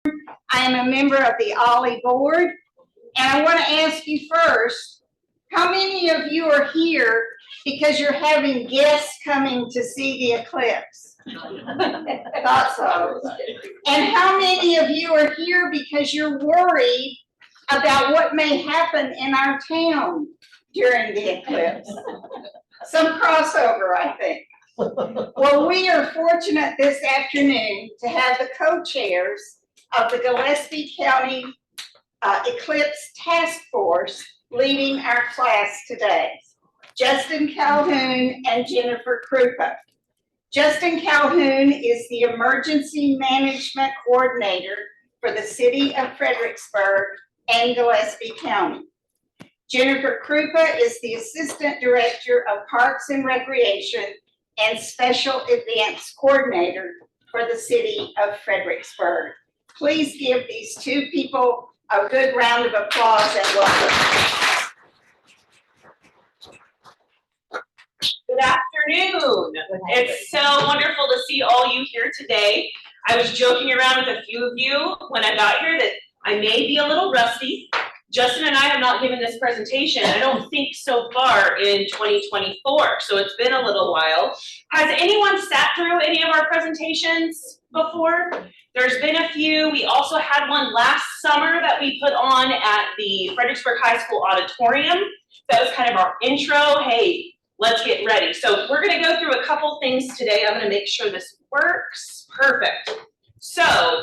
I am a member of the OLLI board, and I want to ask you first, how many of you are here because you're having guests coming to see the eclipse? Thought so. And how many of you are here because you're worried about what may happen in our town during the eclipse? Some crossover, I think. Well, we are fortunate this afternoon to have the co-chairs of the Gillespie County Eclipse Task Force leading our class today, Justin Calhoun and Jennifer Krupa. Justin Calhoun is the Emergency Management Coordinator for the City of Fredericksburg and Gillespie County. Jennifer Krupa is the Assistant Director of Parks and Recreation and Special Events Coordinator for the City of Fredericksburg. Please give these two people a good round of applause and welcome. Good afternoon. It's so wonderful to see all you here today. I was joking around with a few of you when I got here that I may be a little rusty. Justin and I have not given this presentation, I don't think, so far in 2024, so it's been a little while. Has anyone sat through any of our presentations before? There's been a few. We also had one last summer that we put on at the Fredericksburg High School auditorium. That was kind of our intro. Hey, let's get ready. So we're going to go through a couple things today. I'm going to make sure this works. Perfect. So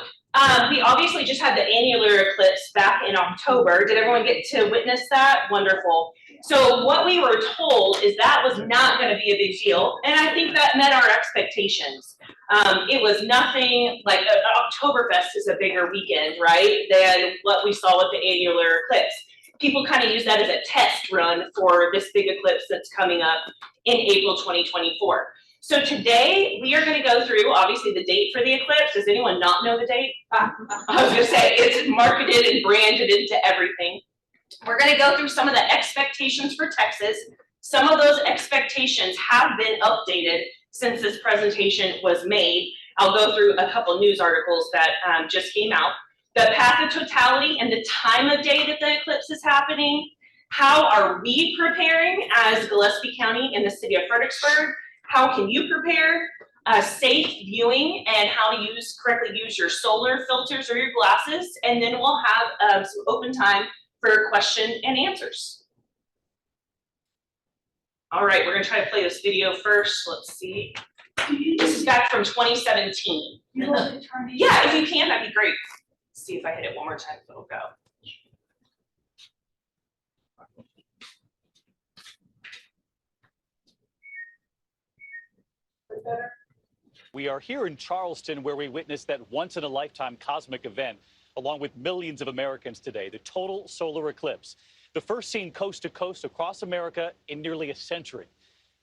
we obviously just had the annular eclipse back in October. Did everyone get to witness that? Wonderful. So what we were told is that was not going to be a big deal, and I think that met our expectations. It was nothing like Oktoberfest is a bigger weekend, right, than what we saw with the annular eclipse. People kind of use that as a test run for this big eclipse that's coming up in April 2024. So today we are going to go through, obviously, the date for the eclipse. Does anyone not know the date? I was going to say, it's marketed and branded into everything. We're going to go through some of the expectations for Texas. Some of those expectations have been updated since this presentation was made. I'll go through a couple news articles that just came out. The path of totality and the time of day that the eclipse is happening. How are we preparing as Gillespie County in the city of Fredericksburg? How can you prepare? Safe viewing and how to correctly use your solar filters or your glasses. And then we'll have some open time for question and answers. All right, we're gonna try to play this video first. Let's see. This is back from 2017. Yeah, if you can, that'd be great. Let's see if I hit it one more time, if it'll go. We are here in Charleston where we witnessed that once-in-a-lifetime cosmic event along with millions of Americans today, the total solar eclipse. The first seen coast to coast across America in nearly a century.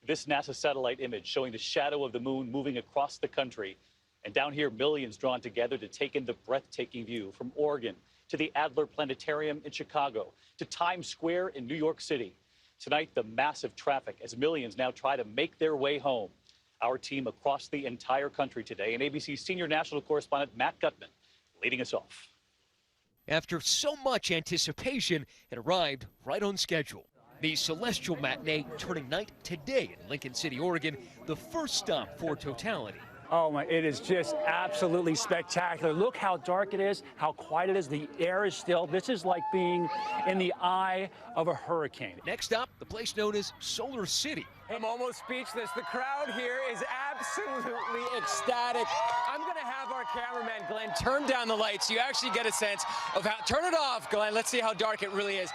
This NASA satellite image showing the shadow of the moon moving across the country. And down here, millions drawn together to take in the breathtaking view from Oregon to the Adler Planetarium in Chicago to Times Square in New York City. Tonight, the massive traffic as millions now try to make their way home. Our team across the entire country today, and ABC's senior national correspondent Matt Gutman leading us off. After so much anticipation, it arrived right on schedule. The celestial matinee turning night today in Lincoln City, Oregon, the first stop for totality. Oh my, it is just absolutely spectacular. Look how dark it is, how quiet it is. The air is still. This is like being in the eye of a hurricane. Next up, the place known as Solar City. I'm almost speechless. The crowd here is absolutely ecstatic. I'm going to have our cameraman, Glenn, turn down the lights so you actually get a sense of how, turn it off, Glenn. Let's see how dark it really is.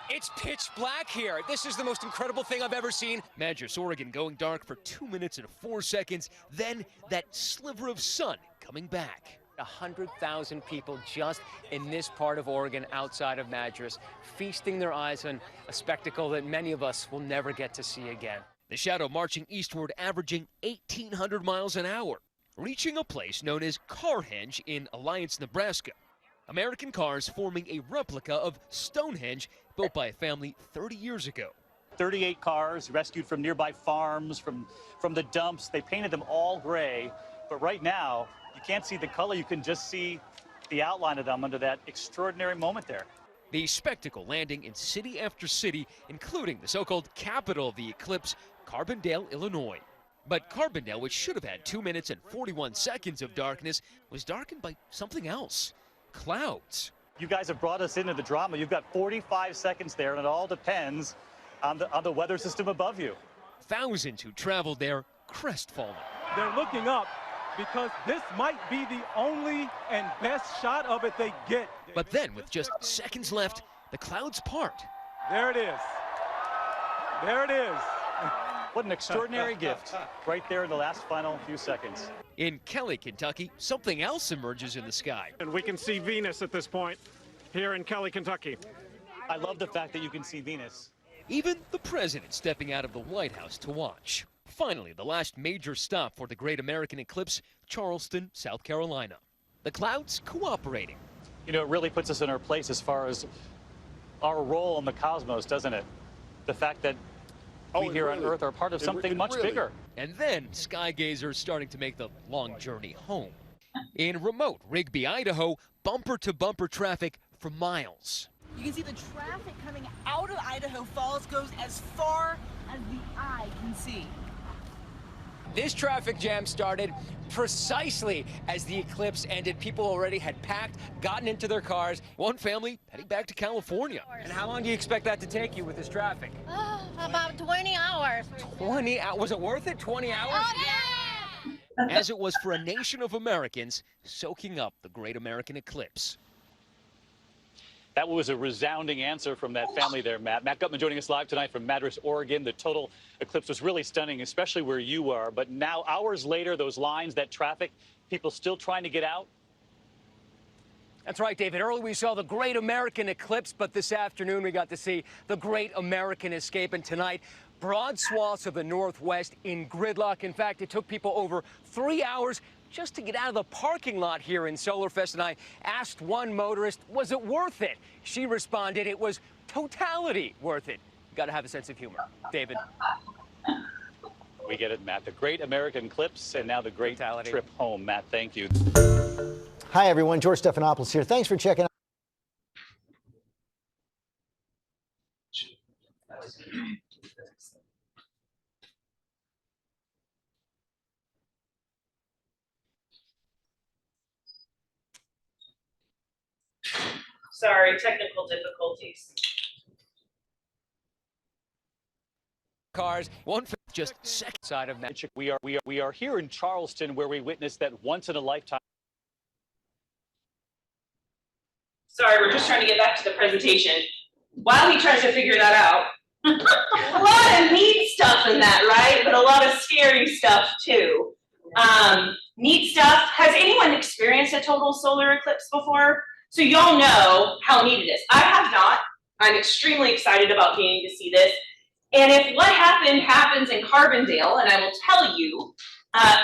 It's pitch black here. This is the most incredible thing I've ever seen. Madras, Oregon going dark for 2 minutes and 4 seconds. Then that sliver of sun coming back. 100,000 people just in this part of Oregon outside of Madras, feasting their eyes on a spectacle that many of us will never get to see again. The shadow marching eastward, averaging 1,800 miles an hour, reaching a place known as Carhenge in Alliance, Nebraska. American cars forming a replica of Stonehenge built by a family 30 years ago. 38 cars rescued from nearby farms, from the dumps. They painted them all gray, but right now you can't see the color. You can just see the outline of them under that extraordinary moment there. The spectacle landing in city after city, including the so-called capital of the eclipse, Carbondale, Illinois. But Carbondale, which should have had 2 minutes and 41 seconds of darkness, was darkened by something else: clouds. You guys have brought us into the drama. You've got 45 seconds there, and it all depends on the weather system above you. Thousands who traveled there crestfallen. They're looking up because this might be the only and best shot of it they get. But then, with just seconds left, the clouds part. There it is. There it is. What an extraordinary gift right there in the last final few seconds. In Kelly, Kentucky, something else emerges in the sky. And we can see Venus at this point here in Kelly, Kentucky. I love the fact that you can see Venus. Even the president stepping out of the White House to watch. Finally, the last major stop for the Great American Eclipse, Charleston, South Carolina. The clouds cooperating. You know, it really puts us in our place as far as our role in the cosmos, doesn't it? The fact that we here on Earth are part of something much bigger. And then sky gazers starting to make the long journey home. In remote Rigby, Idaho, bumper-to-bumper traffic for miles. You can see the traffic coming out of Idaho Falls goes as far as the eye can see. This traffic jam started precisely as the eclipse ended. People already had packed, gotten into their cars. One family heading back to California. And how long do you expect that to take you with this traffic? About 20 hours. 20 hours? Was it worth it? 20 hours? Oh, yeah! As it was for a nation of Americans soaking up the Great American Eclipse. That was a resounding answer from that family there, Matt. Matt Gutman joining us live tonight from Madras, Oregon. The total eclipse was really stunning, especially where you are. But now, hours later, those lines, that traffic, people still trying to get out? That's right, David. Earlier we saw the Great American Eclipse, but this afternoon we got to see the Great American Escape. And tonight, broad swaths of the Northwest in gridlock. In fact, it took people over 3 hours just to get out of the parking lot here in Solarfest. And I asked one motorist, was it worth it? She responded, it was totality worth it. You got to have a sense of humor. David. We get it, Matt. The Great American Eclipse and now the great Totality. trip home. Matt, thank you. Hi, everyone. George Stephanopoulos here. Thanks for checking out. Sorry, technical difficulties. Cars, one Just second side of that. We are here in Charleston, where we witnessed that once-in-a-lifetime. Sorry, we're just trying to get back to the presentation. While he tries to figure that out, a lot of neat stuff in that, right? But a lot of scary stuff too. Neat stuff. Has anyone experienced a total solar eclipse before? So y'all know how neat it is. I have not. I'm extremely excited about getting to see this. And if what happened happens in Carbondale, and I will tell you,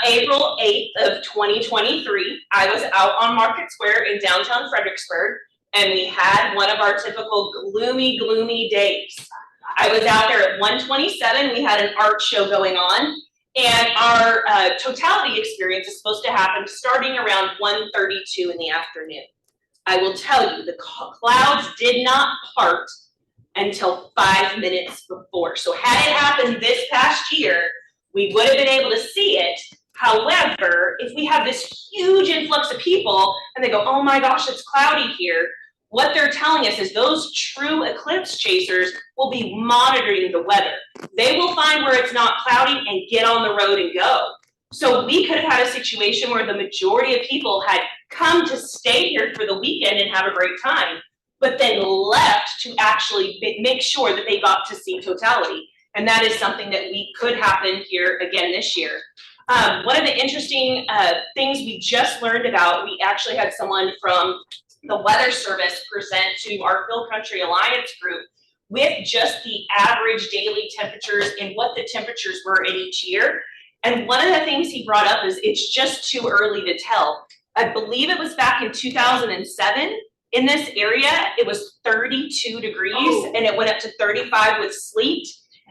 April 8th of 2023, I was out on Market Square in downtown Fredericksburg, and we had one of our typical gloomy days. I was out there at 1:27. We had an art show going on, and our totality experience is supposed to happen starting around 1:32 in the afternoon. I will tell you, the clouds did not part until 5 minutes before. So had it happened this past year, we would have been able to see it. However, if we have this huge influx of people and they go, oh my gosh, it's cloudy here, what they're telling us is those true eclipse chasers will be monitoring the weather. They will find where it's not cloudy and get on the road and go. So we could have had a situation where the majority of people had come to stay here for the weekend and have a great time, but then left to actually make sure that they got to see totality. And that is something that could happen here again this year. One of the interesting things we just learned about, we actually had someone from the Weather Service present to our Phil Country Alliance group with just the average daily temperatures and what the temperatures were in each year. And one of the things he brought up is it's just too early to tell. I believe it was back in 2007. In this area, it was 32 degrees and it went up to 35 with sleet.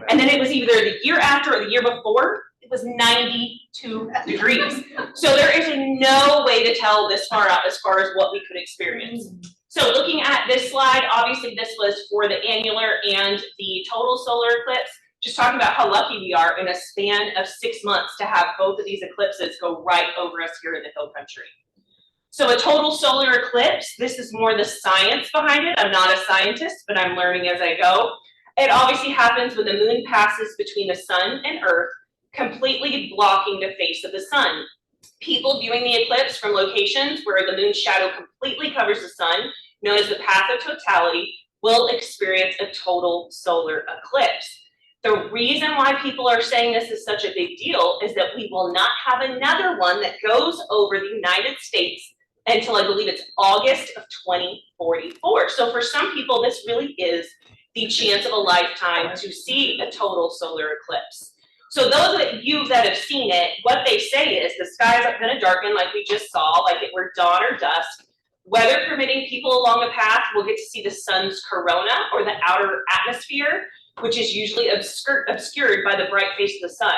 And then it was either the year after or the year before, was 92 degrees. So there is no way to tell this far out as far as what we could experience. So looking at this slide, obviously this was for the annular and the total solar eclipse, just talking about how lucky we are in a span of 6 months to have both of these eclipses go right over us here in the hill country. So a total solar eclipse, this is more the science behind it. I'm not a scientist, but I'm learning as I go. It obviously happens when the moon passes between the sun and earth, completely blocking the face of the sun. People viewing the eclipse from locations where the moon's shadow completely covers the sun, known as the path of totality, will experience a total solar eclipse. The reason why people are saying this is such a big deal is that we will not have another one that goes over the United States until I believe it's August of 2044. So for some people, this really is the chance of a lifetime to see a total solar eclipse. So those of you that have seen it, what they say is the skies are going to darken like we just saw, like it were dawn or dusk. Weather permitting, people along the path will get to see the sun's corona, or the outer atmosphere, which is usually obscured by the bright face of the sun.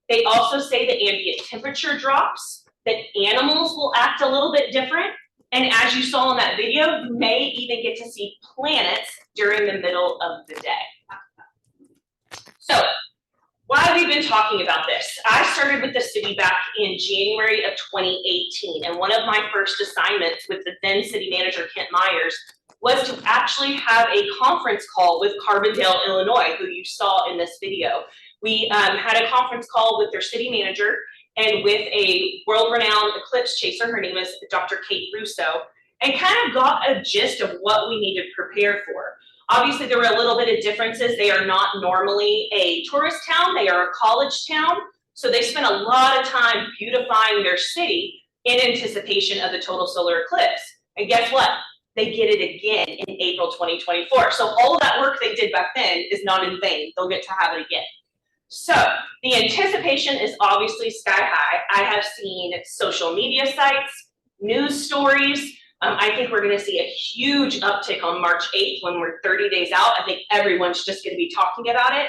They also say the ambient temperature drops, that animals will act a little bit different, and as you saw in that video, you may even get to see planets during the middle of the day. So, why have we been talking about this? I started with the city back in January of 2018, and one of my first assignments with the then city manager, Kent Myers, was to actually have a conference call with Carbondale, Illinois, who you saw in this video. We had a conference call with their city manager and with a world-renowned eclipse chaser. Her name is Dr. Kate Russo, and kind of got a gist of what we needed to prepare for. Obviously, there were a little bit of differences. They are not normally a tourist town. They are a college town. So they spent a lot of time beautifying their city in anticipation of the total solar eclipse. And guess what? They get it again in April 2024. So all of that work they did back then is not in vain. They'll get to have it again. So the anticipation is obviously sky high. I have seen social media sites, news stories. I think we're going to see a huge uptick on March 8th when we're 30 days out. I think everyone's just going to be talking about it.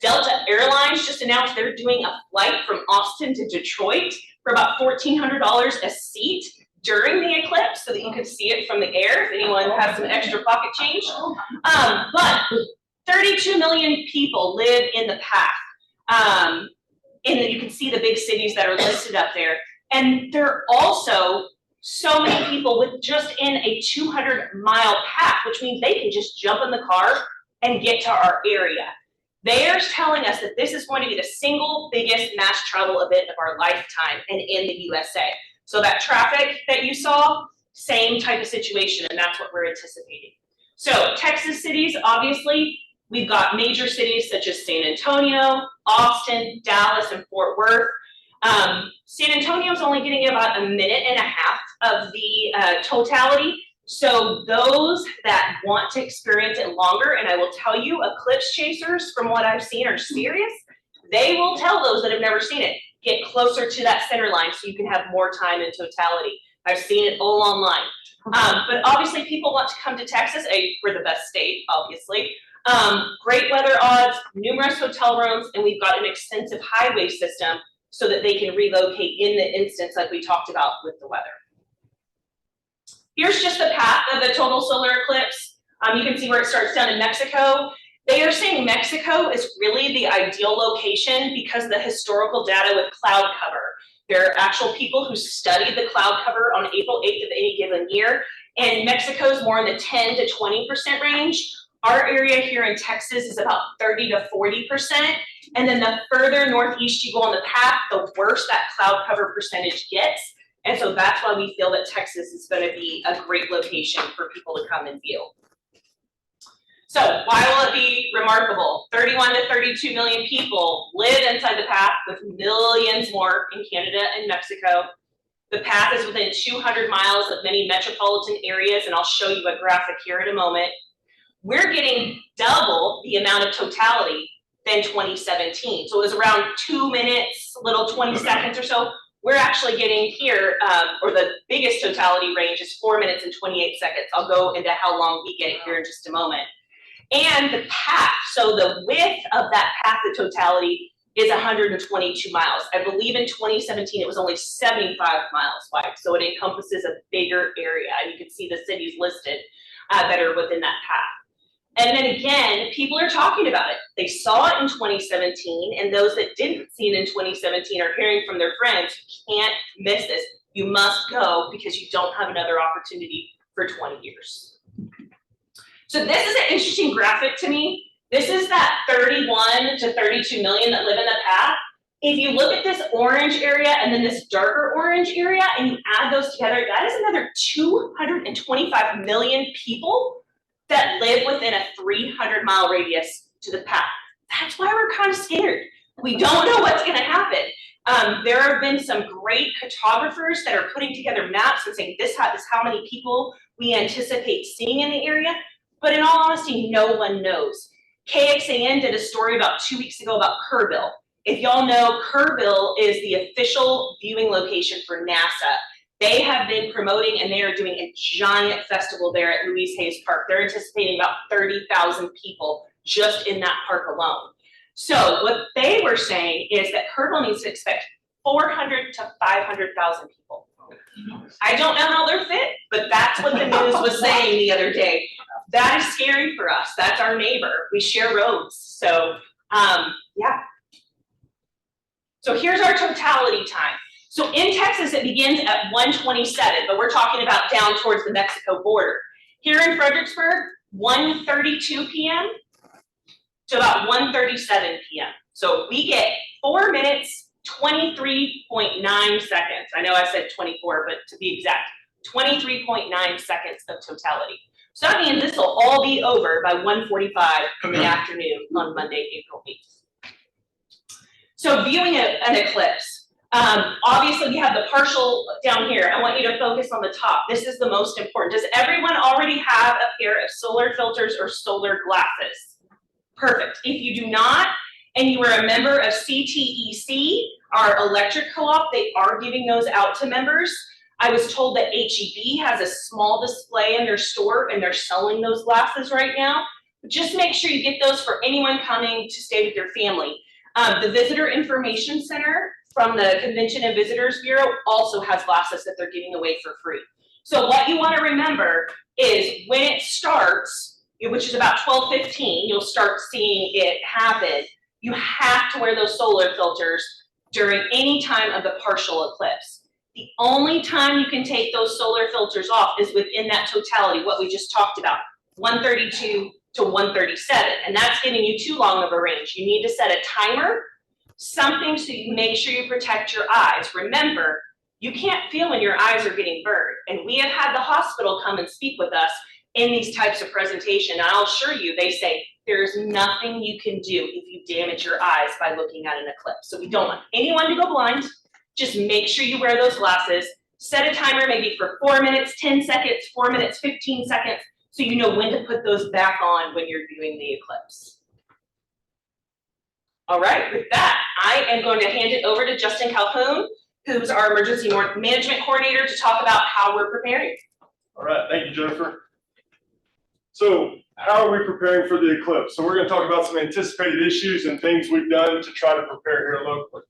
Delta Airlines just announced they're doing a flight from Austin to Detroit for about $1,400 a seat during the eclipse so that you can see it from the air if anyone has some extra pocket change. But 32 million people live in the path. And you can see the big cities that are listed up there. And there are also so many people with just in a 200-mile path, which means they can just jump in the car and get to our area. They're telling us that this is going to be the single biggest mass travel event of our lifetime and in the USA. So that traffic that you saw, same type of situation, and that's what we're anticipating. So Texas cities, obviously, we've got major cities such as San Antonio, Austin, Dallas, and Fort Worth. San Antonio is only getting about a minute and a half of the totality. So those that want to experience it longer, and I will tell you, eclipse chasers, from what I've seen, are serious. They will tell those that have never seen it, get closer to that center line so you can have more time in totality. I've seen it all online. But obviously people want to come to Texas. We're the best state, obviously. Great weather odds, numerous hotel rooms, and we've got an extensive highway system so that they can relocate in the instance like we talked about with the weather. Here's just the path of the total solar eclipse. You can see where it starts down in Mexico. They are saying Mexico is really the ideal location because the historical data with cloud cover. There are actual people who studied the cloud cover on April 8th of any given year, and Mexico's more in the 10 to 20% range. Our area here in Texas is about 30 to 40%. And then the further northeast you go on the path, the worse that cloud cover percentage gets. And so that's why we feel that Texas is going to be a great location for people to come and view. So why will it be remarkable? 31 to 32 million people live inside the path, with millions more in Canada and Mexico. The path is within 200 miles of many metropolitan areas, and I'll show you a graphic here in a moment. We're getting double the amount of totality than 2017. So it was around 2 minutes, little 20 seconds or so. We're actually getting here, or the biggest totality range is 4 minutes and 28 seconds. I'll go into how long we get here in just a moment. And the path, so the width of that path of totality is 122 miles. I believe in 2017, it was only 75 miles wide. So it encompasses a bigger area. And you can see the cities listed that are within that path. And then again, people are talking about it. They saw it in 2017, and those that didn't see it in 2017 are hearing from their friends, you can't miss this. You must go because you don't have another opportunity for 20 years. So this is an interesting graphic to me. This is that 31 to 32 million that live in the path. If you look at this orange area and then this darker orange area and you add those together, that is another 225 million people that live within a 300-mile radius to the path. That's why we're kind of scared. We don't know what's gonna happen. There have been some great cartographers that are putting together maps and saying this is how many people we anticipate seeing in the area, but in all honesty, no one knows. KXAN did a story about 2 weeks ago about Kerrville. If y'all know, Kerrville is the official viewing location for NASA. They have been promoting and they are doing a giant festival there at Louise Hayes Park. They're anticipating about 30,000 people just in that park alone. So what they were saying is that Kerrville needs to expect 400 to 500,000 people. I don't know how they're fit, but that's what the news was saying the other day. That is scary for us. That's our neighbor. We share roads. So yeah. So here's our totality time. So in Texas, it begins at 1:27, but we're talking about down towards the Mexico border. Here in Fredericksburg, 1:32 p.m. to about 1:37 p.m. So we get 4 minutes, 23.9 seconds. I know I said 24, but to be exact, 23.9 seconds of totality. So that means this will all be over by 1:45 in the afternoon on Monday, April 8th. So viewing an eclipse. Obviously we have the partial down here. I want you to focus on the top. This is the most important. Does everyone already have a pair of solar filters or solar glasses? Perfect. If you do not, and you are a member of CTEC, our electric co-op, they are giving those out to members. I was told that HEB has a small display in their store and they're selling those glasses right now. Just make sure you get those for anyone coming to stay with your family. The Visitor Information Center from the Convention and Visitors Bureau also has glasses that they're giving away for free. So what you want to remember is when it starts, which is about 12:15, you'll start seeing it happen. You have to wear those solar filters during any time of the partial eclipse. The only time you can take those solar filters off is within that totality, what we just talked about, 1:32 to 1:37, and that's giving you too long of a range. You need to set a timer, something so you make sure you protect your eyes. Remember, you can't feel when your eyes are getting burned, and we have had the hospital come and speak with us in these types of presentation, and I'll assure you, they say, there's nothing you can do if you damage your eyes by looking at an eclipse. So we don't want anyone to go blind. Just make sure you wear those glasses. Set a timer maybe for 4 minutes, 10 seconds, 4 minutes, 15 seconds, so you know when to put those back on when you're viewing the eclipse. All right, with that, I am going to hand it over to Justin Calhoun, who's our emergency management coordinator, to talk about how we're preparing. All right, thank you, Jennifer. So how are we preparing for the eclipse? So we're going to talk about some anticipated issues and things we've done to try to prepare here locally.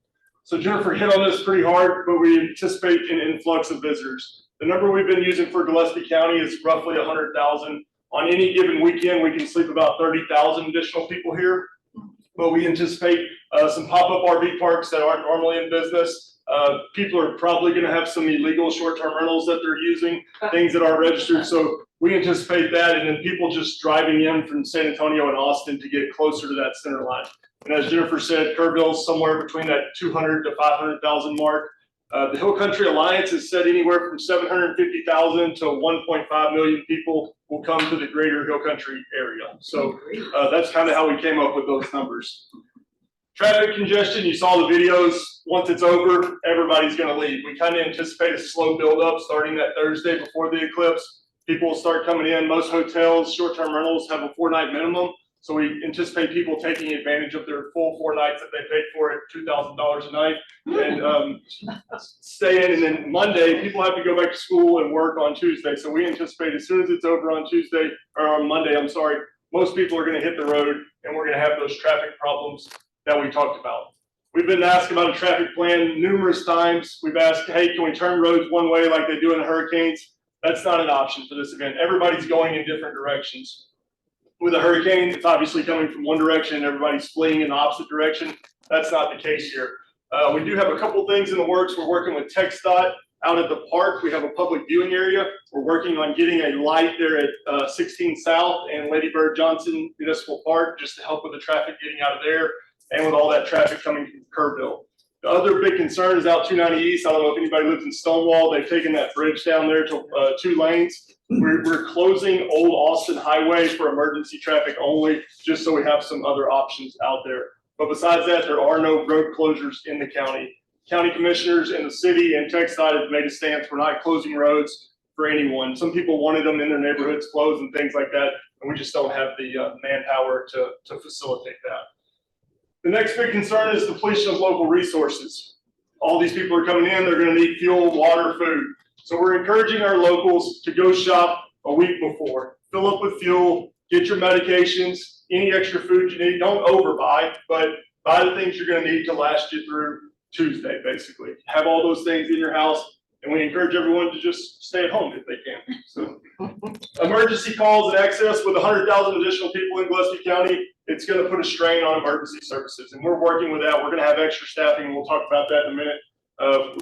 So Jennifer hit on this pretty hard, but we anticipate an influx of visitors. The number we've been using for Gillespie County is roughly 100,000. On any given weekend, we can sleep about 30,000 additional people here. But we anticipate some pop-up RV parks that aren't normally in business. People are probably going to have some illegal short-term rentals that they're using, things that aren't registered. So we anticipate that, and then people just driving in from San Antonio and Austin to get closer to that center line. And as Jennifer said, Kerrville's somewhere between that 200 to 500,000 mark. The Hill Country Alliance has said anywhere from 750,000 to 1.5 million people will come to the greater Hill Country area. So that's kind of how we came up with those numbers. Traffic congestion, you saw the videos. Once it's over, everybody's going to leave. We kind of anticipate a slow buildup starting that Thursday before the eclipse. People will start coming in. Most hotels, short-term rentals have a 4-night minimum. So we anticipate people taking advantage of their full 4 nights that they paid for at $2,000 a night and stay in. And then Monday, people have to go back to school and work on Tuesday. So we anticipate as soon as it's over on Tuesday, or on Monday, I'm sorry, most people are going to hit the road and we're going to have those traffic problems that we talked about. We've been asked about a traffic plan numerous times. We've asked, hey, can we turn roads one way like they do in the hurricanes? That's not an option for this event. Everybody's going in different directions. With a hurricane, it's obviously coming from one direction and everybody's fleeing in the opposite direction. That's not the case here. We do have a couple things in the works. We're working with TxDOT out at the park. We have a public viewing area. We're working on getting a light there at 16 South and Lady Bird Johnson Municipal Park just to help with the traffic getting out of there and with all that traffic coming from Kerrville. The other big concern is out 290 East. I don't know if anybody lives in Stonewall. They've taken that bridge down there to 2 lanes. We're closing Old Austin Highway for emergency traffic only, just so we have some other options out there. But besides that, there are no road closures in the county. County commissioners and the city and TxDOT have made a stance. We're not closing roads for anyone. Some people wanted them in their neighborhoods closed and things like that, and we just don't have the manpower to facilitate that. The next big concern is depletion of local resources. All these people are coming in, they're gonna need fuel, water, food. So we're encouraging our locals to go shop a week before. Fill up with fuel, get your medications, any extra food you need. Don't overbuy, but buy the things you're gonna need to last you through Tuesday, basically. Have all those things in your house, and we encourage everyone to just stay at home if they can. So, emergency calls and access with 100,000 additional people in Gillespie County, it's gonna put a strain on emergency services, and we're working with that. We're gonna have extra staffing, and we'll talk about that in a minute.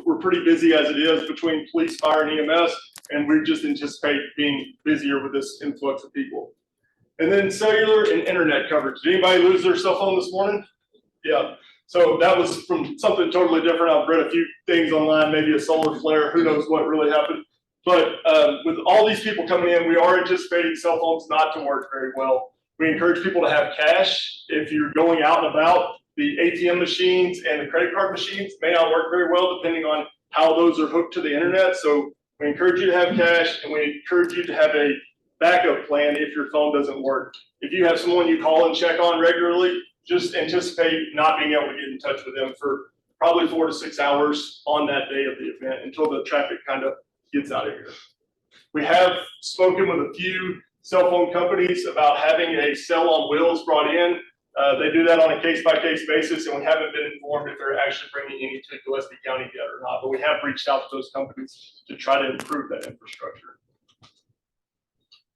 We're pretty busy as it is between police, fire, and EMS, and we just anticipate being busier with this influx of people. And then cellular and internet coverage. Did anybody lose their cell phone this morning? Yeah. So that was from something totally different. I've read a few things online, maybe a solar flare, who knows what really happened. But with all these people coming in, we are anticipating cell phones not to work very well. We encourage people to have cash. If you're going out and about, the ATM machines and the credit card machines may not work very well depending on how those are hooked to the internet. So we encourage you to have cash, and we encourage you to have a backup plan if your phone doesn't work. If you have someone you call and check on regularly, just anticipate not being able to get in touch with them for probably 4 to 6 hours on that day of the event until the traffic kind of gets out of here. We have spoken with a few cell phone companies about having a cell on wheels brought in. They do that on a case-by-case basis, and we haven't been informed if they're actually bringing any to Gillespie County yet or not, but we have reached out to those companies to try to improve that infrastructure.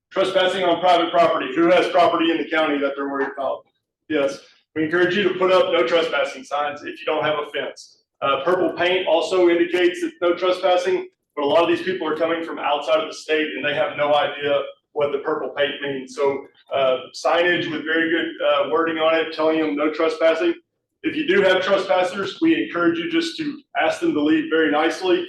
Trespassing on private property. Who has property in the county that they're worried about? Yes. We encourage you to put up no trespassing signs if you don't have a fence. Purple paint also indicates that no trespassing, but a lot of these people are coming from outside of the state and they have no idea what the purple paint means. So signage with very good wording on it telling them no trespassing. If you do have trespassers, we encourage you just to ask them to leave very nicely.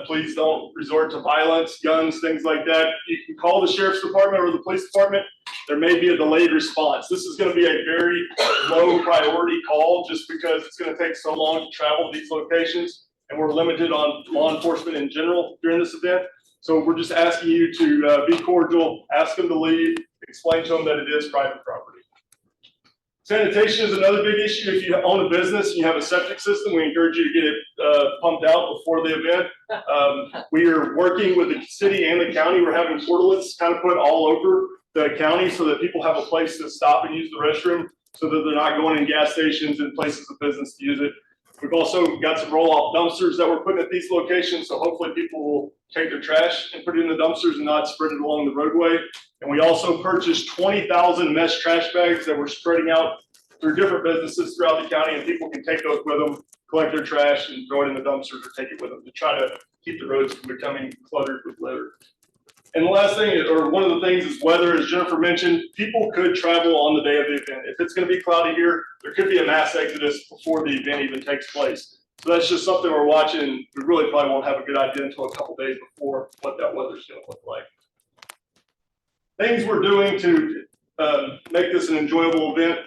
Please don't resort to violence, guns, things like that. You can call the sheriff's department or the police department. There may be a delayed response. This is going to be a very low priority call just because it's going to take so long to travel to these locations, and we're limited on law enforcement in general during this event. So we're just asking you to be cordial, ask them to leave, explain to them that it is private property. Sanitation is another big issue. If you own a business and you have a septic system, we encourage you to get it pumped out before the event. We are working with the city and the county. We're having portalets kind of put all over the county so that people have a place to stop and use the restroom so that they're not going in gas stations and places of business to use it. We've also got some roll-off dumpsters that we're putting at these locations, so hopefully people will take their trash and put it in the dumpsters and not spread it along the roadway. And we also purchased 20,000 mesh trash bags that we're spreading out through different businesses throughout the county, and people can take those with them, collect their trash, and throw it in the dumpsters or take it with them to try to keep the roads from becoming cluttered with litter. And the last thing, or one of the things, is weather. As Jennifer mentioned, people could travel on the day of the event. If it's going to be cloudy here, there could be a mass exodus before the event even takes place. So that's just something we're watching. We really probably won't have a good idea until a couple days before what that weather's going to look like. Things we're doing to make this an enjoyable event.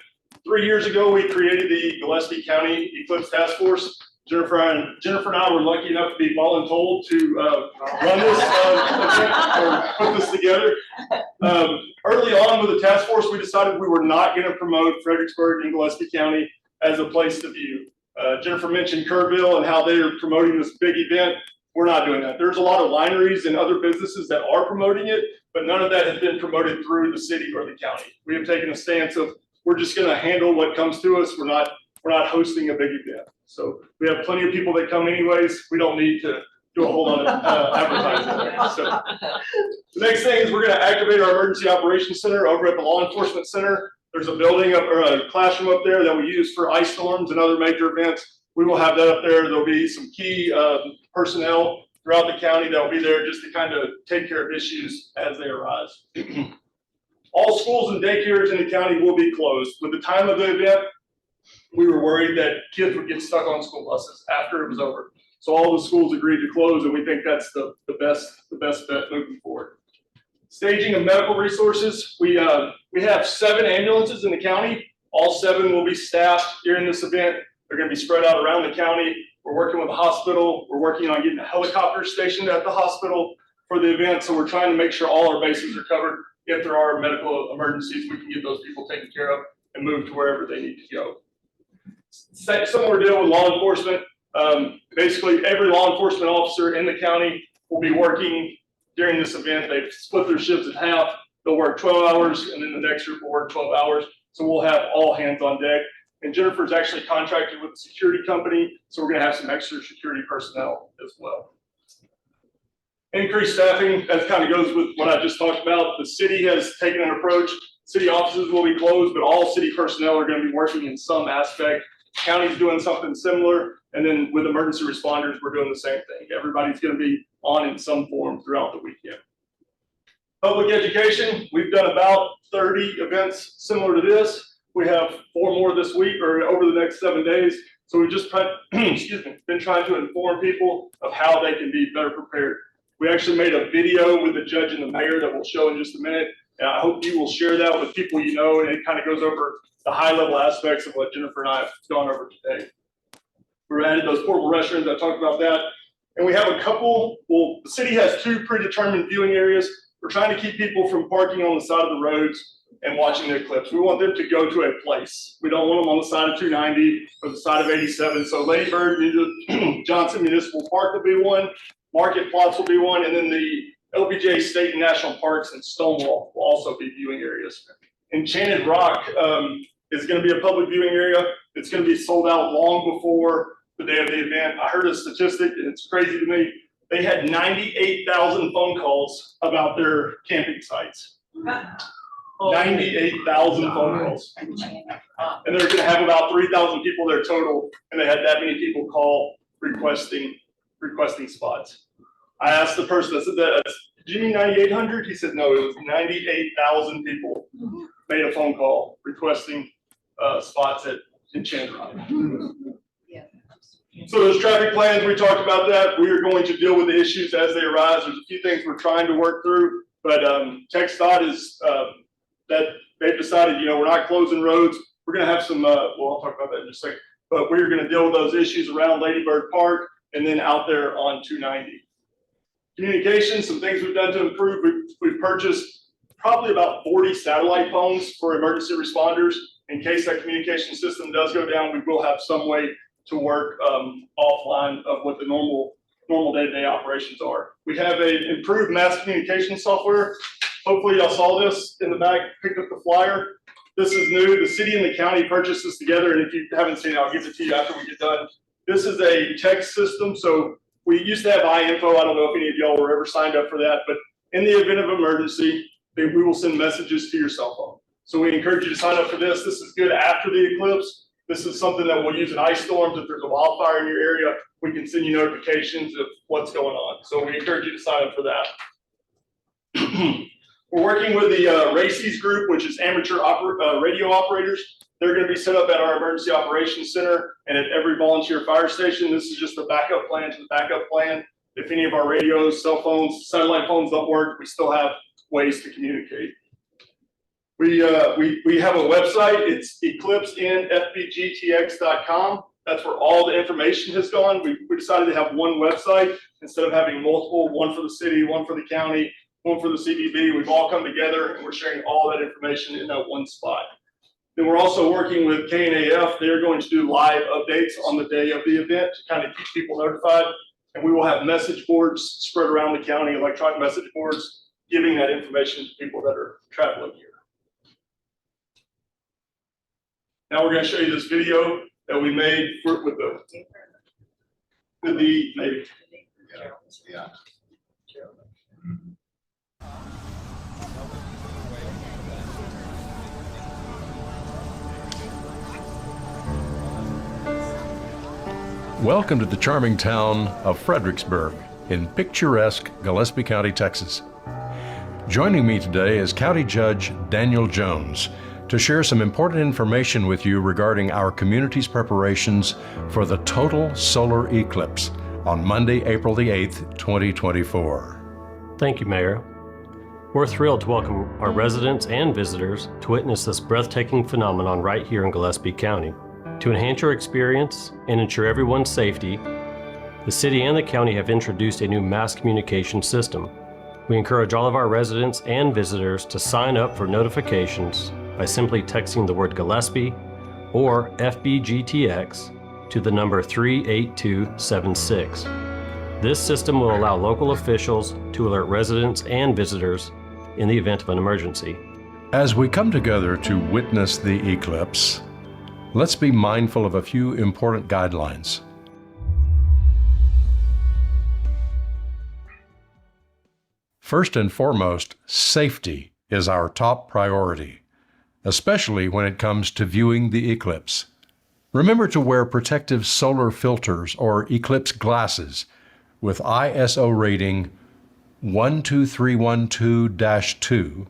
3 years ago, we created the Gillespie County Eclipse Task Force. Jennifer and I were lucky enough to be voluntold to run this event or put this together. Early on with the task force, we decided we were not going to promote Fredericksburg and Gillespie County as a place to view. Jennifer mentioned Kerrville and how they are promoting this big event. We're not doing that. There's a lot of wineries and other businesses that are promoting it, but none of that has been promoted through the city or the county. We have taken a stance of we're just going to handle what comes to us. We're we're not hosting a big event. So we have plenty of people that come anyways. We don't need to do a whole lot of advertising there. So the next thing is we're going to activate our emergency operations center over at the law enforcement center. There's a building up or a classroom up there that we use for ice storms and other major events. We will have that up there. There'll be some key personnel throughout the county that will be there just to kind of take care of issues as they arise. All schools and daycares in the county will be closed. With the time of the event, we were worried that kids would get stuck on school buses after it was over. So all the schools agreed to close, and we think that's the best bet moving forward. Staging of medical resources. We have 7 ambulances in the county. All 7 will be staffed during this event. They're going to be spread out around the county. We're working with the hospital. We're working on getting a helicopter stationed at the hospital for the event. So we're trying to make sure all our bases are covered. If there are medical emergencies, we can get those people taken care of and moved to wherever they need to go. Similar deal with law enforcement. Basically, every law enforcement officer in the county will be working during this event. They've split their shifts in half. They'll work 12 hours, and then the next group will work 12 hours. So we'll have all hands on deck. And Jennifer's actually contracted with a security company, so we're going to have some extra security personnel as well. Increased staffing, that kind of goes with what I just talked about. The city has taken an approach. City offices will be closed, but all city personnel are going to be working in some aspect. County's doing something similar, and then with emergency responders, we're doing the same thing. Everybody's going to be on in some form throughout the weekend. Public education, we've done about 30 events similar to this. We have 4 more this week or over the next 7 days. So we've just been trying to inform people of how they can be better prepared. We actually made a video with the judge and the mayor that we'll show in just a minute. And I hope you will share that with people you know, and it kind of goes over the high level aspects of what Jennifer and I have gone over today. We added those portable restrooms, I talked about that. And we have a couple, well, the city has 2 predetermined viewing areas. We're trying to keep people from parking on the side of the roads and watching the eclipse. We want them to go to a place. We don't want them on the side of 290 or the side of 87. So Lady Bird, Johnson Municipal Park will be one, Market Plots will be one, and then the LBJ State and National Parks and Stonewall will also be viewing areas. Enchanted Rock is going to be a public viewing area. It's going to be sold out long before the day of the event. I heard a statistic, and it's crazy to me. They had 98,000 phone calls about their camping sites. 98,000 phone calls. And they're going to have about 3,000 people there total, and they had that many people call requesting spots. I asked the person that said that, did you mean 9,800? He said, no, it was 98,000 people made a phone call requesting spots at Enchanted Rock. So those traffic plans, we talked about that. We are going to deal with the issues as they arise. There's a few things we're trying to work through, but TxDOT is that they've decided, we're not closing roads. We're going to have some, I'll talk about that in just a second, but we're going to deal with those issues around Lady Bird Park and then out there on 290. Communication, some things we've done to improve. We've purchased probably about 40 satellite phones for emergency responders. In case that communication system does go down, we will have some way to work offline of what the normal day-to-day operations are. We have an improved mass communication software. Hopefully y'all saw this in the back, picked up the flyer. This is new. The city and the county purchased this together, and if you haven't seen it, I'll give it to you after we get done. This is a text system. So we used to have iInfo. I don't know if any of y'all were ever signed up for that, but in the event of emergency, we will send messages to your cell phone. So we encourage you to sign up for this. This is good after the eclipse. This is something that we'll use in ice storms. If there's a wildfire in your area, we can send you notifications of what's going on. So we encourage you to sign up for that. We're working with the RACES group, which is amateur radio operators. They're going to be set up at our emergency operations center and at every volunteer fire station. This is just a backup plan to the backup plan. If any of our radios, cell phones, satellite phones don't work, we still have ways to communicate. We have a website. It's eclipsenfbgtx.com. That's where all the information has gone. We decided to have one website instead of having multiple, one for the city, one for the county, one for the CBB. We've all come together and we're sharing all that information in that one spot. Then we're also working with KNAF. They're going to do live updates on the day of the event to kind of keep people notified. And we will have message boards spread around the county, electronic message boards, giving that information to people that are traveling here. Now we're going to show you this video. that we made with the maybe. Yeah. Welcome to the charming town of Fredericksburg in picturesque Gillespie County, Texas. Joining me today is County Judge Daniel Jones to share some important information with you regarding our community's preparations for the total solar eclipse on Monday, April the 8th, 2024. Thank you, Mayor. We're thrilled to welcome our residents and visitors to witness this breathtaking phenomenon right here in Gillespie County. To enhance your experience and ensure everyone's safety, the city and the county have introduced a new mass communication system. We encourage all of our residents and visitors to sign up for notifications by simply texting the word Gillespie or FBGTX to the number 38276. This system will allow local officials to alert residents and visitors in the event of an emergency. As we come together to witness the eclipse, let's be mindful of a few important guidelines. First and foremost, safety is our top priority, especially when it comes to viewing the eclipse. Remember to wear protective solar filters or eclipse glasses with ISO rating 12312-2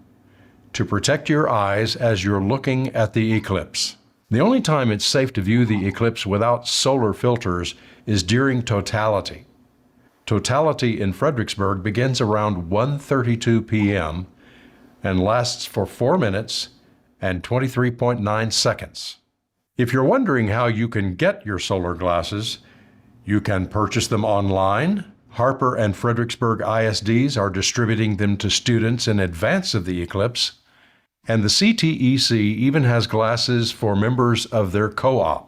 to protect your eyes as you're looking at the eclipse. The only time it's safe to view the eclipse without solar filters is during totality. Totality in Fredericksburg begins around 1:32 p.m. and lasts for 4 minutes and 23.9 seconds. If you're wondering how you can get your solar glasses, you can purchase them online. Harper and Fredericksburg ISDs are distributing them to students in advance of the eclipse. And the CTEC even has glasses for members of their co-op.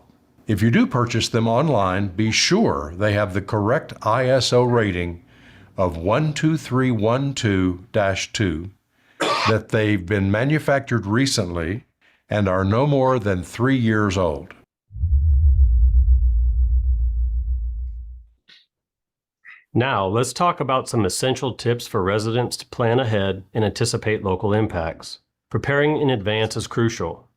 If you do purchase them online, be sure they have the correct ISO rating of 12312-2, that they've been manufactured recently and are no more than 3 years old. Now, let's talk about some essential tips for residents to plan ahead and anticipate local impacts. Preparing in advance is crucial.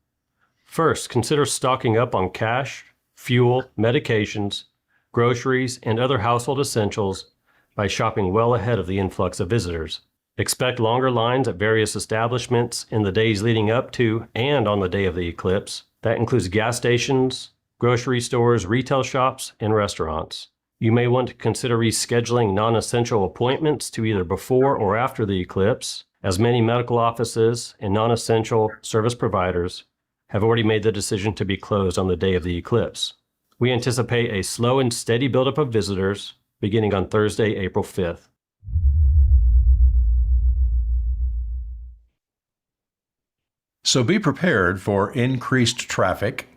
First, consider stocking up on cash, fuel, medications, groceries, and other household essentials by shopping well ahead of the influx of visitors. Expect longer lines at various establishments in the days leading up to and on the day of the eclipse. That includes gas stations, grocery stores, retail shops, and restaurants. You may want to consider rescheduling non-essential appointments to either before or after the eclipse, as many medical offices and non-essential service providers have already made the decision to be closed on the day of the eclipse. We anticipate a slow and steady buildup of visitors beginning on Thursday, April 5th. So be prepared for increased traffic,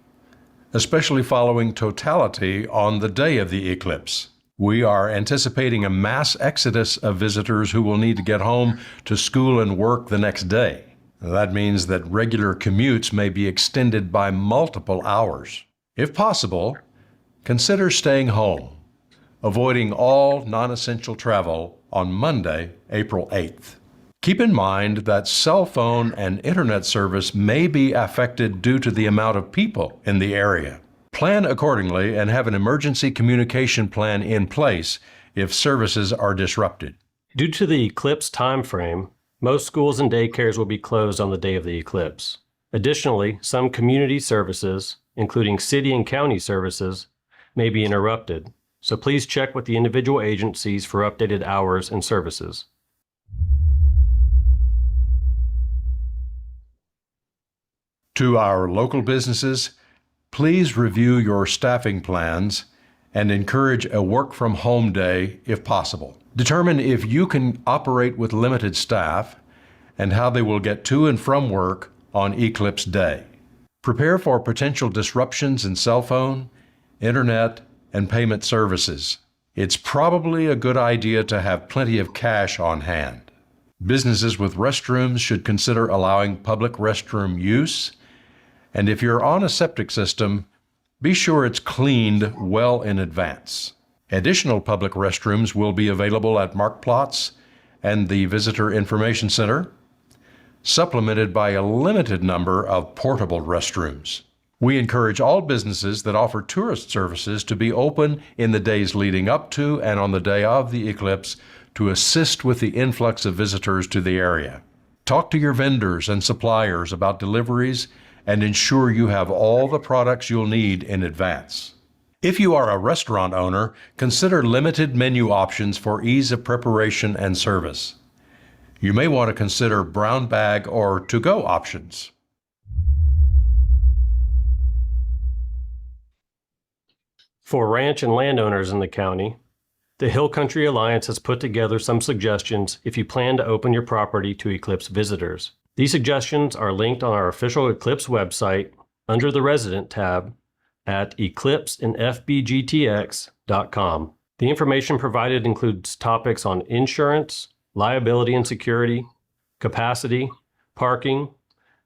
especially following totality on the day of the eclipse. We are anticipating a mass exodus of visitors who will need to get home to school and work the next day. That means that regular commutes may be extended by multiple hours. If possible, consider staying home, avoiding all non-essential travel on Monday, April 8th. Keep in mind that cell phone and internet service may be affected due to the amount of people in the area. Plan accordingly and have an emergency communication plan in place if services are disrupted. Due to the eclipse time frame, most schools and daycares will be closed on the day of the eclipse. Additionally, some community services, including city and county services, may be interrupted, so please check with the individual agencies for updated hours and services. To our local businesses, please review your staffing plans and encourage a work-from-home day if possible. Determine if you can operate with limited staff and how they will get to and from work on Eclipse Day. Prepare for potential disruptions in cell phone, internet, and payment services. It's probably a good idea to have plenty of cash on hand. Businesses with restrooms should consider allowing public restroom use, and if you're on a septic system, Be sure it's cleaned well in advance. Additional public restrooms will be available at Marktplatz and the Visitor Information Center, supplemented by a limited number of portable restrooms. We encourage all businesses that offer tourist services to be open in the days leading up to and on the day of the eclipse to assist with the influx of visitors to the area. Talk to your vendors and suppliers about deliveries and ensure you have all the products you'll need in advance. If you are a restaurant owner, consider limited menu options for ease of preparation and service. You may want to consider brown bag or to-go options. For ranch and landowners in the county, the Hill Country Alliance has put together some suggestions if you plan to open your property to Eclipse visitors. These suggestions are linked on our official Eclipse website under the Resident tab at eclipseinfbgtx.com. The information provided includes topics on insurance, liability and security, capacity, parking,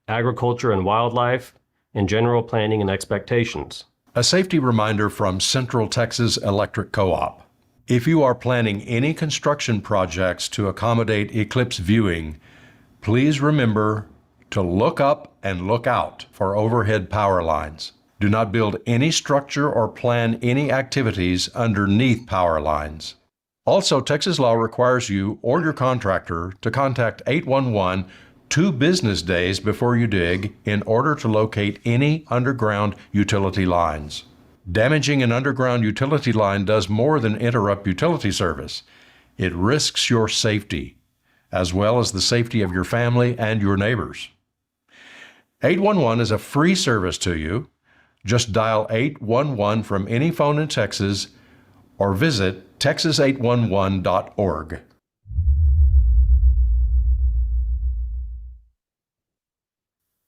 agriculture and wildlife, and general planning and expectations. A safety reminder from Central Texas Electric Co-op. If you are planning any construction projects to accommodate eclipse viewing, please remember to look up and look out for overhead power lines. Do not build any structure or plan any activities underneath power lines. Also, Texas law requires you or your contractor to contact 811 2 business days before you dig in order to locate any underground utility lines. Damaging an underground utility line does more than interrupt utility service. It risks your safety, as well as the safety of your family and your neighbors. 811 is a free service to you. Just dial 811 from any phone in Texas or visit texas811.org.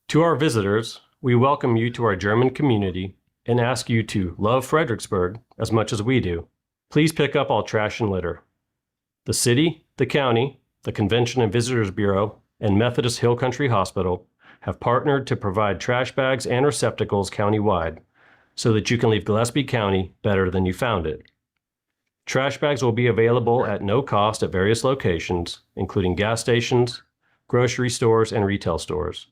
To our visitors, we welcome you to our German community and ask you to love Fredericksburg as much as we do. Please pick up all trash and litter. The city, the county, the Convention and Visitors Bureau, and Methodist Hill Country Hospital have partnered to provide trash bags and receptacles countywide so that you can leave Gillespie County better than you found it. Trash bags will be available at no cost at various locations, including gas stations, grocery stores, and retail stores.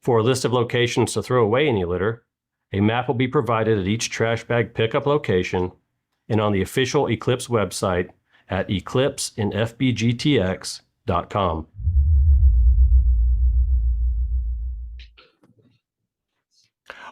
For a list of locations to throw away any litter, a map will be provided at each trash bag pickup location and on the official Eclipse website at eclipseinfbgtx.com.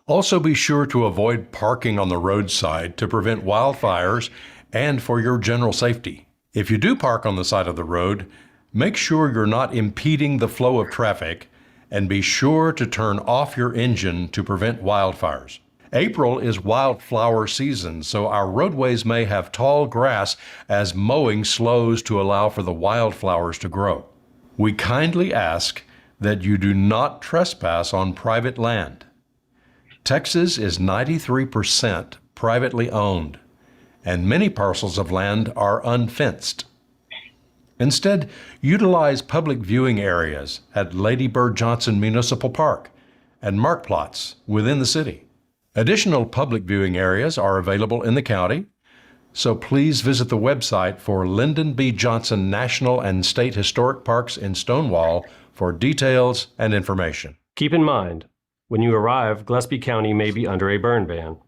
Also be sure to avoid parking on the roadside to prevent wildfires and for your general safety. If you do park on the side of the road, make sure you're not impeding the flow of traffic and be sure to turn off your engine to prevent wildfires. April is wildflower season, so our roadways may have tall grass as mowing slows to allow for the wildflowers to grow. We kindly ask that you do not trespass on private land. Texas is 93% privately owned, and many parcels of land are unfenced. Instead, utilize public viewing areas at Lady Bird Johnson Municipal Park and Marktplatz within the city. Additional public viewing areas are available in the county, so please visit the website for Lyndon B. Johnson National and State Historic Parks in Stonewall for details and information. Keep in mind, when you arrive, Gillespie County may be under a burn ban.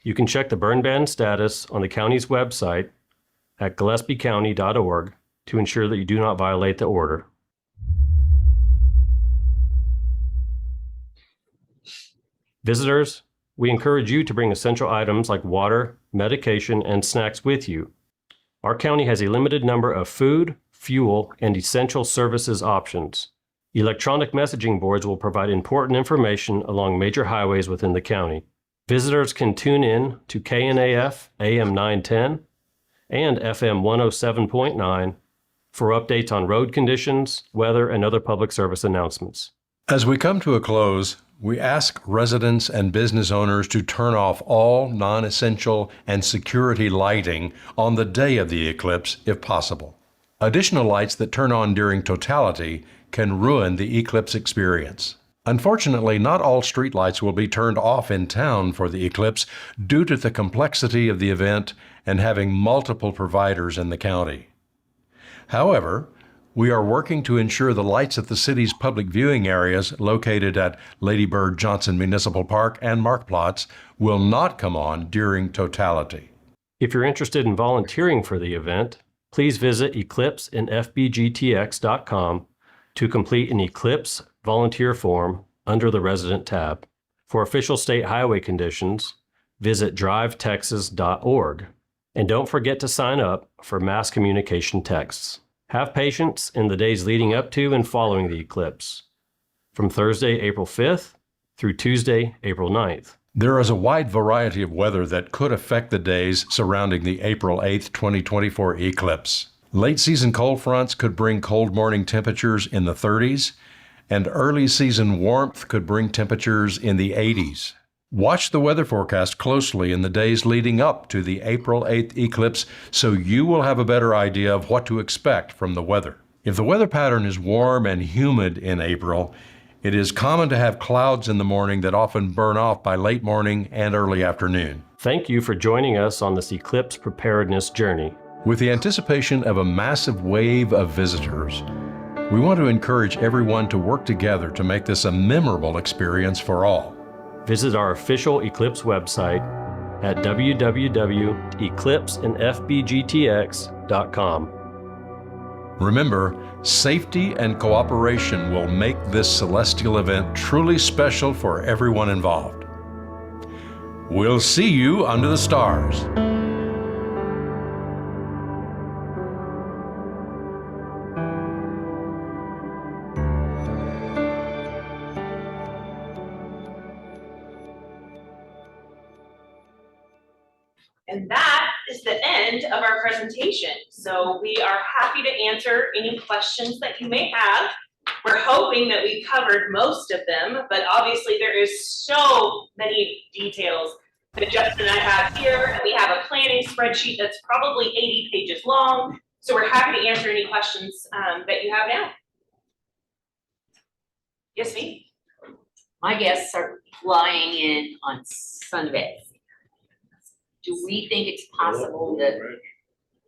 You can check the burn ban status on the county's website at gillespiecounty.org to ensure that you do not violate the order. Visitors, we encourage you to bring essential items like water, medication, and snacks with you. Our county has a limited number of food, fuel, and essential services options. Electronic messaging boards will provide important information along major highways within the county. Visitors can tune in to KNAF AM 910 and FM 107.9 for updates on road conditions, weather, and other public service announcements. As we come to a close, we ask residents and business owners to turn off all non-essential and security lighting on the day of the eclipse if possible. Additional lights that turn on during totality can ruin the eclipse experience. Unfortunately, not all streetlights will be turned off in town for the eclipse due to the complexity of the event and having multiple providers in the county. However, we are working to ensure the lights at the city's public viewing areas located at Lady Bird Johnson Municipal Park and Marktplatz will not come on during totality. If you're interested in volunteering for the event, please visit eclipseinfbgtx.com to complete an Eclipse volunteer form under the Resident tab. For official state highway conditions, visit drivetexas.org. And don't forget to sign up for mass communication texts. Have patience in the days leading up to and following the eclipse, from Thursday, April 5th through Tuesday, April 9th. There is a wide variety of weather that could affect the days surrounding the April 8th, 2024 eclipse. Late season cold fronts could bring cold morning temperatures in the 30s, and early season warmth could bring temperatures in the 80s. Watch the weather forecast closely in the days leading up to the April 8th eclipse so you will have a better idea of what to expect from the weather. If the weather pattern is warm and humid in April, it is common to have clouds in the morning that often burn off by late morning and early afternoon. Thank you for joining us on this eclipse preparedness journey. With the anticipation of a massive wave of visitors, we want to encourage everyone to work together to make this a memorable experience for all. Visit our official Eclipse website at www.eclipseinfbgtx.com. Remember, safety and cooperation will make this celestial event truly special for everyone involved. We'll see you under the stars. And that is the end of our presentation. So we are happy to answer any questions that you may have. We're hoping that we covered most of them, but obviously there is so many details that Justin and I have here, and we have a planning spreadsheet that's probably 80 pages long. So we're happy to answer any questions that you have now. Yes, me? My guests are flying in on Sunday. Do we think it's possible that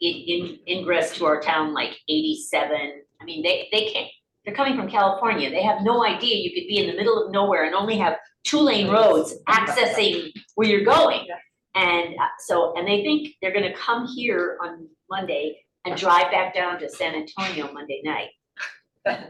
ingress to our town like 87? I mean, they can't, they're coming from California. They have no idea you could be in the middle of nowhere and only have 2-lane roads accessing where you're going. And and they think they're gonna come here on Monday and drive back down to San Antonio Monday night. I've seen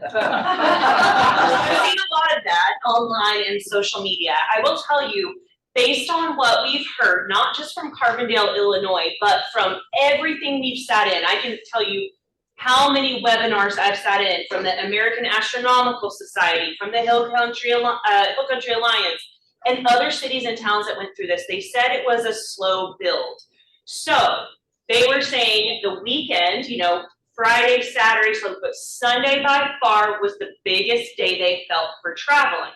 a lot of that online and social media. I will tell you, based on what we've heard, not just from Carbondale, Illinois, but from everything we've sat in, I can tell you how many webinars I've sat in from the American Astronomical Society, from the Hill Country Alliance, and other cities and towns that went through this. They said it was a slow build. So they were saying the weekend, you know, Friday, Saturday, but Sunday by far was the biggest day they felt for traveling.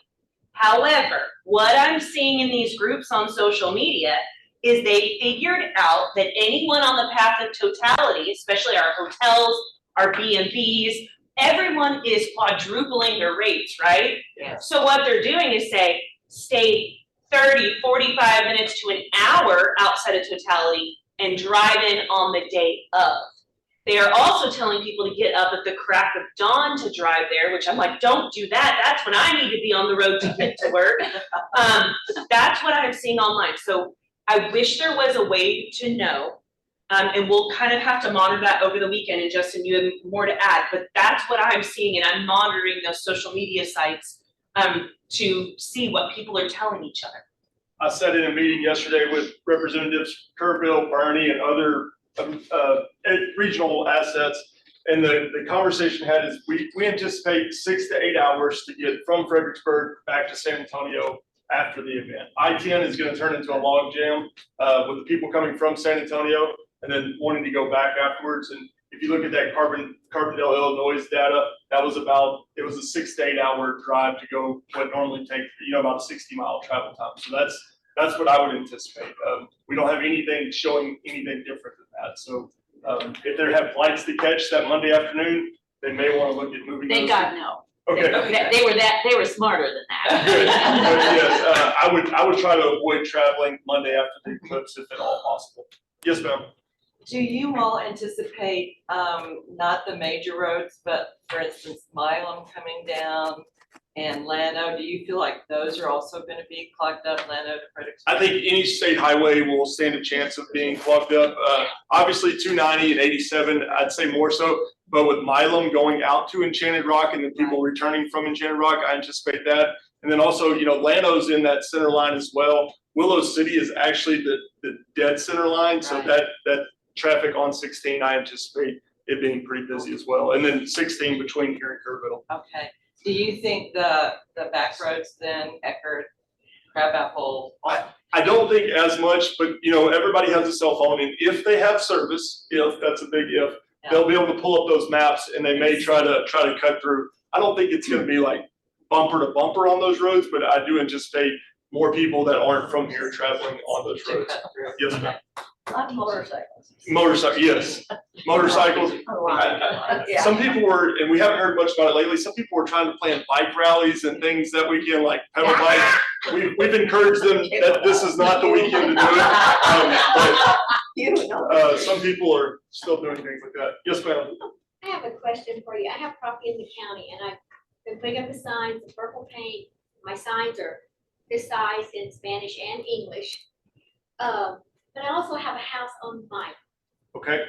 However, what I'm seeing in these groups on social media is they figured out that anyone on the path of totality, especially our hotels, our B&Bs, everyone is quadrupling their rates, right? Yeah. So what they're doing is say, stay 30, 45 minutes to an hour outside of totality and drive in on the day of. They are also telling people to get up at the crack of dawn to drive there, which I'm like, don't do that. That's when I need to be on the road to get to work. That's what I'm seeing online. So I wish there was a way to know, and we'll kind of have to monitor that over the weekend. And Justin, you have more to add, but that's what I'm seeing, and I'm monitoring those social media sites to see what people are telling each other. I sat in a meeting yesterday with Representatives Kerrville, Bernie, and other regional assets, and the conversation had is we anticipate 6 to 8 hours to get from Fredericksburg back to San Antonio after the event. I-10 is going to turn into a log jam with the people coming from San Antonio and then wanting to go back afterwards. And if you look at that Carbondale, Illinois data, it was a 6 to 8 hour drive to go what normally takes, about a 60-mile travel time. So that's what I would anticipate. We don't have anything showing anything different than that. So if they have flights to catch that Monday afternoon, they may want to look at moving. Thank God, no. Okay. They were smarter than that. Good. But yes, I would try to avoid traveling Monday after the eclipse if at all possible. Yes, ma'am. Do you all anticipate, not the major roads, but for instance, Milam coming down and Llano, do you feel like those are also gonna be clogged up, Llano to Fredericksburg? I think any state highway will stand a chance of being clogged up. Obviously 290 and 87, I'd say more so. But with Milam going out to Enchanted Rock and then people returning from Enchanted Rock, I anticipate that. And then also, Llano's in that center line as well. Willow City is actually the dead center line. So that traffic on 16, I anticipate it being pretty busy as well. And then 16 between here and Kerrville. Okay. Do you think the back roads then, Eckerd, Crabapple? I don't think as much, but everybody has a cell phone, and if they have service, if that's a big if, they'll be able to pull up those maps and they may try to cut through. I don't think it's going to be like bumper to bumper on those roads, but I do anticipate more people that aren't from here traveling on those roads. Yes, ma'am. Not motorcycles. Yes. Motorcycles. Yeah. Some people were, and we haven't heard much about it lately, some people were trying to plan bike rallies and things that weekend, like pedal bikes. We've encouraged them that this is not the weekend to do it. But some people are still doing things like that. Yes, ma'am. I have a question for you. I have property in the county and I've been putting up the signs, the purple paint. My signs are this size in Spanish and English. But I also have a house on mine. Okay.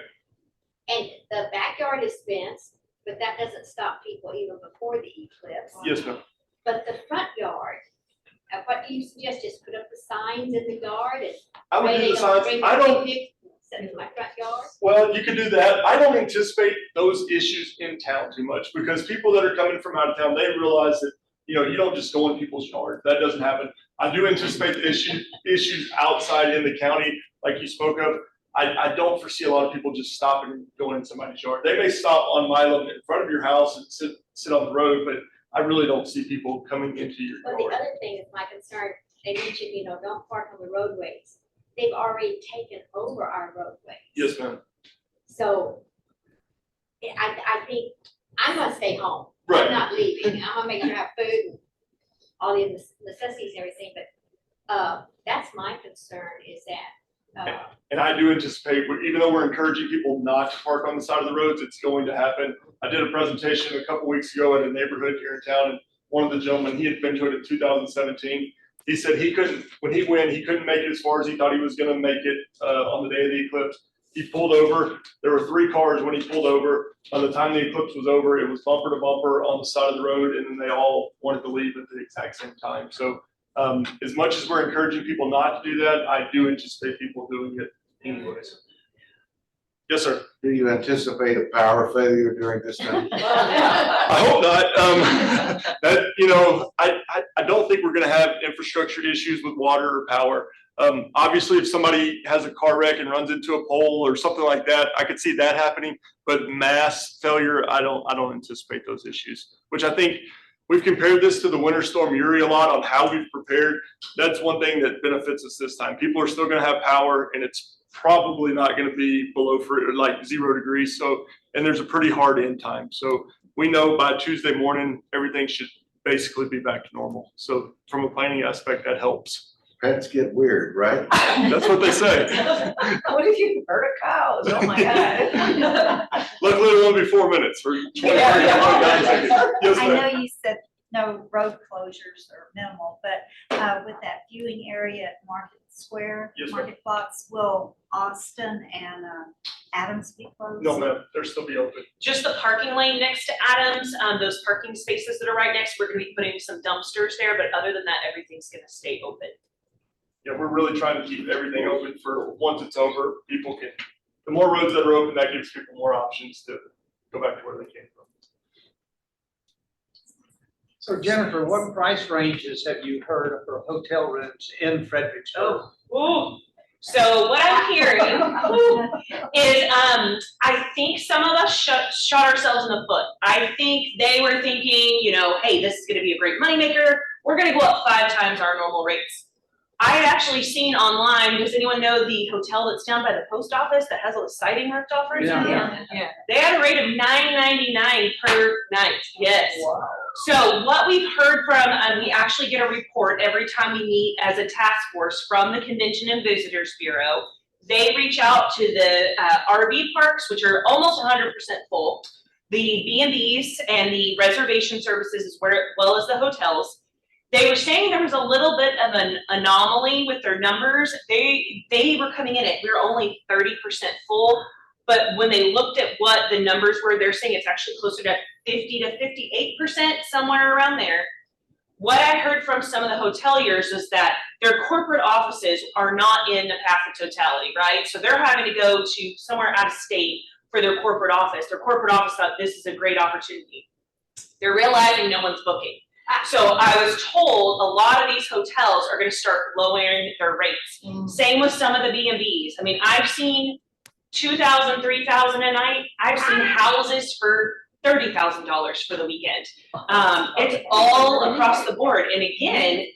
And the backyard is fenced, but that doesn't stop people even before the eclipse. Yes, ma'am. But the front yard, what do you suggest? Just put up the signs in the yard and I would do the signs. I don't set in my front yard. Well, you could do that. I don't anticipate those issues in town too much because people that are coming from out of town, they realize that you don't just go in people's yard. That doesn't happen. I do anticipate the issues outside in the county, like you spoke of. I don't foresee a lot of people just stopping and going in somebody's yard. They may stop on Milam in front of your house and sit on the road, but I really don't see people coming into your yard. Well, the other thing is my concern, they mentioned, don't park on the roadways. They've already taken over our roadways. Yes, ma'am. So I think I'm gonna stay home. Right. I'm not leaving. I'm gonna make sure I have food and all the necessities and everything, but that's my concern is that. And I do anticipate, even though we're encouraging people not to park on the side of the roads, it's going to happen. I did a presentation a couple weeks ago at a neighborhood here in town, and one of the gentlemen, he had been to it in 2017. He said when he went, he couldn't make it as far as he thought he was gonna make it on the day of the eclipse. He pulled over. There were 3 cars when he pulled over. By the time the eclipse was over, it was bumper to bumper on the side of the road, and then they all wanted to leave at the exact same time. So as much as we're encouraging people not to do that, I do anticipate people doing it anyways. Yes, sir. Do you anticipate a power failure during this time? I hope not. I don't think we're going to have infrastructure issues with water or power. Obviously, if somebody has a car wreck and runs into a pole or something like that, I could see that happening. But mass failure, I don't anticipate those issues. Which I think we've compared this to the Winter Storm Uri a lot on how we've prepared. That's one thing that benefits us this time. People are still going to have power, and it's probably not going to be below like 0 degrees. So, and there's a pretty hard end time. So we know by Tuesday morning everything should basically be back to normal. So from a planning aspect, that helps. Pets get weird, right? That's what they say. What if you hurt a cow? Oh my God. Luckily, it won't be 4 minutes for 20 seconds. Yes, I ma'am. know you said no road closures are minimal, but with that viewing area at Market Square, Yes, Market Plots, will Austin and Adams be closed? No, ma'am, they'll still be open. Just the parking lane next to Adams, those parking spaces that are right next, we're gonna be putting some dumpsters there, but other than that, everything's gonna stay open. Yeah, we're really trying to keep everything open for once it's over, people can, the more roads that are open, that gives people more options to go back to where they came from. So Jennifer, what price ranges have you heard for hotel rooms in Fredericksburg? So what I'm hearing is, I think some of us shot ourselves in the foot. I think they were thinking, hey, this is gonna be a great moneymaker. We're gonna go up 5 times our normal rates. I had actually seen online, does anyone know the hotel that's down by the post office that has all the siding ripped off right now? Yeah. They had a rate of $9.99 per night, yes. Wow. So what we've heard from, we actually get a report every time we meet as a task force from the Convention and Visitors Bureau. They reach out to the RV parks, which are almost 100% full, the B&Bs and the reservation services as well as the hotels. They were saying there was a little bit of an anomaly with their numbers. They were coming in at, we were only 30% full, but when they looked at what the numbers were, they're saying it's actually closer to 50 to 58%, somewhere around there. What I heard from some of the hoteliers is that their corporate offices are not in the path of totality, right? So they're having to go to somewhere out of state for their corporate office. Their corporate office thought this is a great opportunity. They're realizing no one's booking. So I was told a lot of these hotels are gonna start lowering their rates. Same with some of the B&Bs. I mean, I've seen $2,000, $3,000 a night. I've seen houses for $30,000 for the weekend. It's all across the board. And again,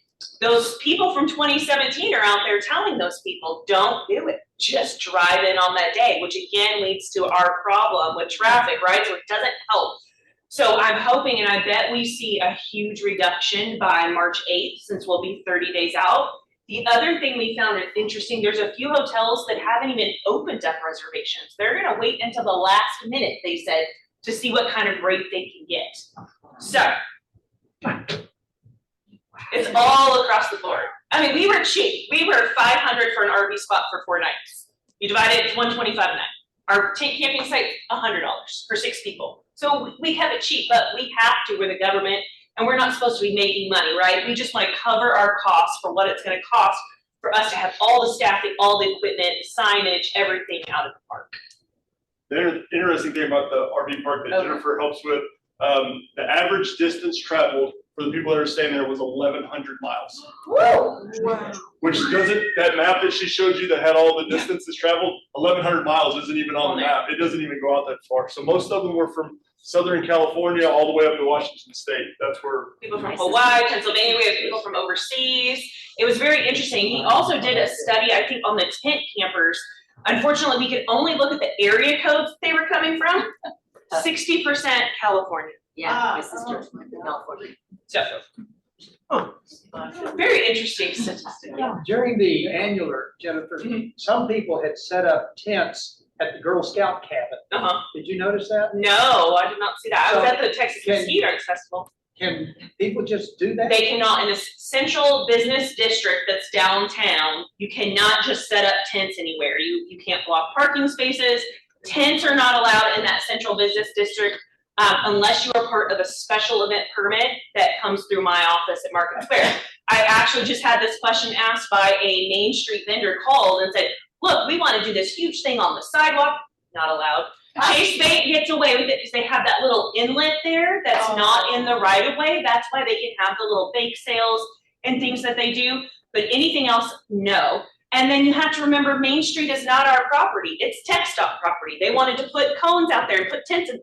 those people from 2017 are out there telling those people, don't do it. Just drive in on that day, which again leads to our problem with traffic, right? So it doesn't help. So I'm hoping, and I bet we see a huge reduction by March 8th, since we'll be 30 days out. The other thing we found interesting, there's a few hotels that haven't even opened up reservations. They're gonna wait until the last minute, they said, to see what kind of rate they can get. So, it's all across the board. I mean, we were cheap. We were $500 for an RV spot for 4 nights. You divide it, it's $125 a night. Our camping site, $100 for 6 people. So we have it cheap, but we have to, we're the government, and we're not supposed to be making money, right? We just wanna cover our costs for what it's gonna cost for us to have all the staffing, all the equipment, signage, everything out of the park. The interesting thing about the RV park that Jennifer helps with, the average distance traveled for the people that are staying there was 1,100 miles. Whoa. Wow. Which doesn't, that map that she showed you that had all the distances traveled, 1,100 miles isn't even on the map. It doesn't even go out that far. So most of them were from Southern California all the way up to Washington State. That's where. People from Hawaii, Pennsylvania, we have people from overseas. It was very interesting. He also did a study, I think, on the tent campers. Unfortunately, we could only look at the area codes they were coming from. 60% California. Yeah, my sister's from California. So, very interesting statistic. During the annular, Jennifer, some people had set up tents at the Girl Scout cabin. Did you notice that? No, I did not see that. I was at the Texas Can- Mosquito Arts Festival. Can people just do that? They cannot, in a central business district that's downtown, you cannot just set up tents anywhere. You can't block parking spaces. Tents are not allowed in that central business district unless you are part of a special event permit that comes through my office at Market Square. I actually just had this question asked by a Main Street vendor called and said, look, we want to do this huge thing on the sidewalk, not allowed. Chase Bank gets away with it because they have that little inlet there that's not in the right of way. That's why they can have the little bake sales and things that they do. But anything else, no. And then you have to remember Main Street is not our property. It's Tech Stop property. They wanted to put cones out there and put tents and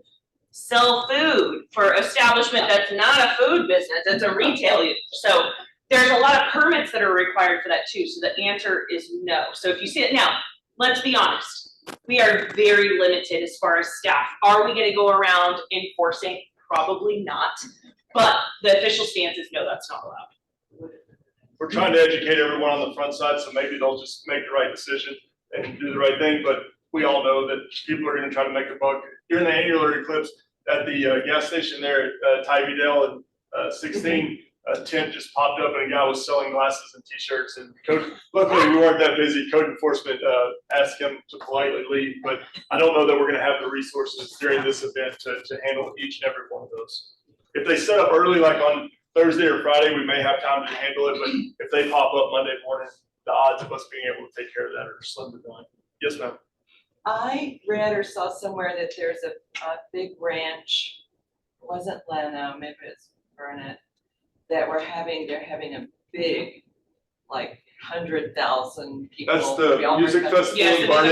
sell food for establishment that's not a food business. It's a retail use. So there's a lot of permits that are required for that too. So the answer is no. So if you see it now, let's be honest. We are very limited as far as staff. Are we gonna go around enforcing? Probably not. But the official stance is no, that's not allowed. We're trying to educate everyone on the front side, so maybe they'll just make the right decision and do the right thing, but we all know that people are gonna try to make a buck. During the annular eclipse at the gas station there at Tybee-Dale and 16, a tent just popped up and a guy was selling glasses and t-shirts, and luckily we weren't that busy. Code enforcement asked him to politely leave, but I don't know that we're gonna have the resources during this event to handle each and every one of those. If they set up early, like on Thursday or Friday, we may have time to handle it, but if they pop up Monday morning, the odds of us being able to take care of that are slim to none. Yes, ma'am. I read or saw somewhere that there's a big ranch, it wasn't Leno, maybe it's Burnett, that they're having a big, like 100,000 people. That's the music festival in Barnet.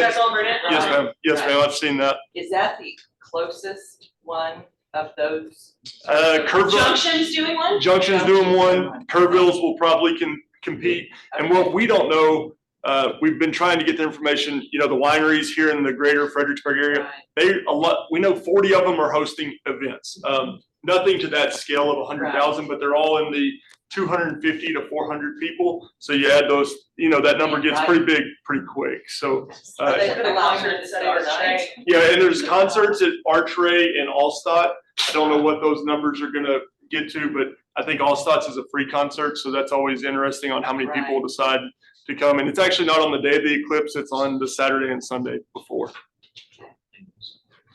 Yes, ma'am. Yes, ma'am. I've seen that. Is that the closest one of those? Junction's doing one? Junction's doing one. Kerrville's will probably compete. And what we don't know, we've been trying to get the information, you know, the wineries here in the greater Fredericksburg area, we know 40 of them are hosting events. nothing to that scale of 100,000, but they're all in the 250 to 400 people. So you add those, that number gets pretty big pretty quick. So They could allow her to stay overnight. yeah, and there's concerts at Archray and Allstott. I don't know what those numbers are gonna get to, but I think Allstott's is a free concert, so that's always interesting on how many people decide to come. And it's actually not on the day of the eclipse, it's on the Saturday and Sunday before.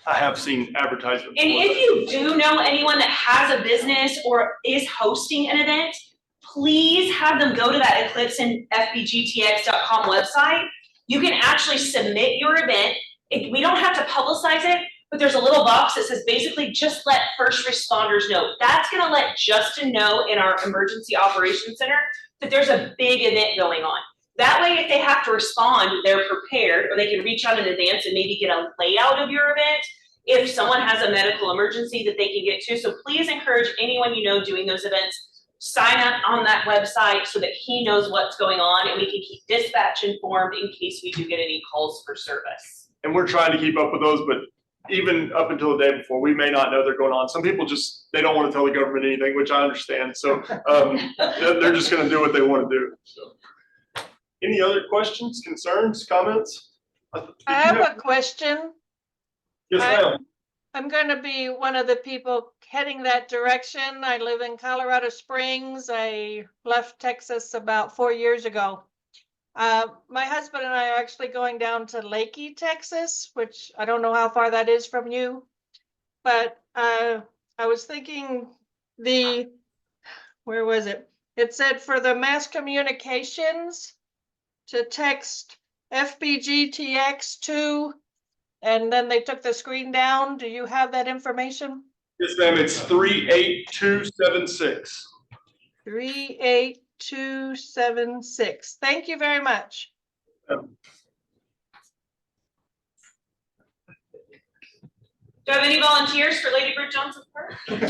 I have seen advertisements. And if you do know anyone that has a business or is hosting an event, please have them go to that Eclipse and fbgtx.com website. You can actually submit your event. We don't have to publicize it, but there's a little box that says basically just let first responders know. That's gonna let Justin know in our emergency operations center that there's a big event going on. That way, if they have to respond, they're prepared, or they can reach out in advance and maybe get a layout of your event if someone has a medical emergency that they can get to. So please encourage anyone you know doing those events, sign up on that website so that he knows what's going on and we can keep dispatch informed in case we do get any calls for service. And we're trying to keep up with those, but even up until the day before, we may not know they're going on. Some people they don't want to tell the government anything, which I understand. So they're just going to do what they want to do. So. Any other questions, concerns, comments? I have a question. Yes, ma'am. I'm going to be one of the people heading that direction. I live in Colorado Springs. I left Texas about 4 years ago. My husband and I are actually going down to Lakey, Texas, which I don't know how far that is from you. But I was thinking where was it? It said for the mass communications to text FBGTX2, and then they took the screen down. Do you have that information? Yes, ma'am. It's 38276. 38276. Thank you very much. Do I have any volunteers for Lady Bird Johnson Park? That's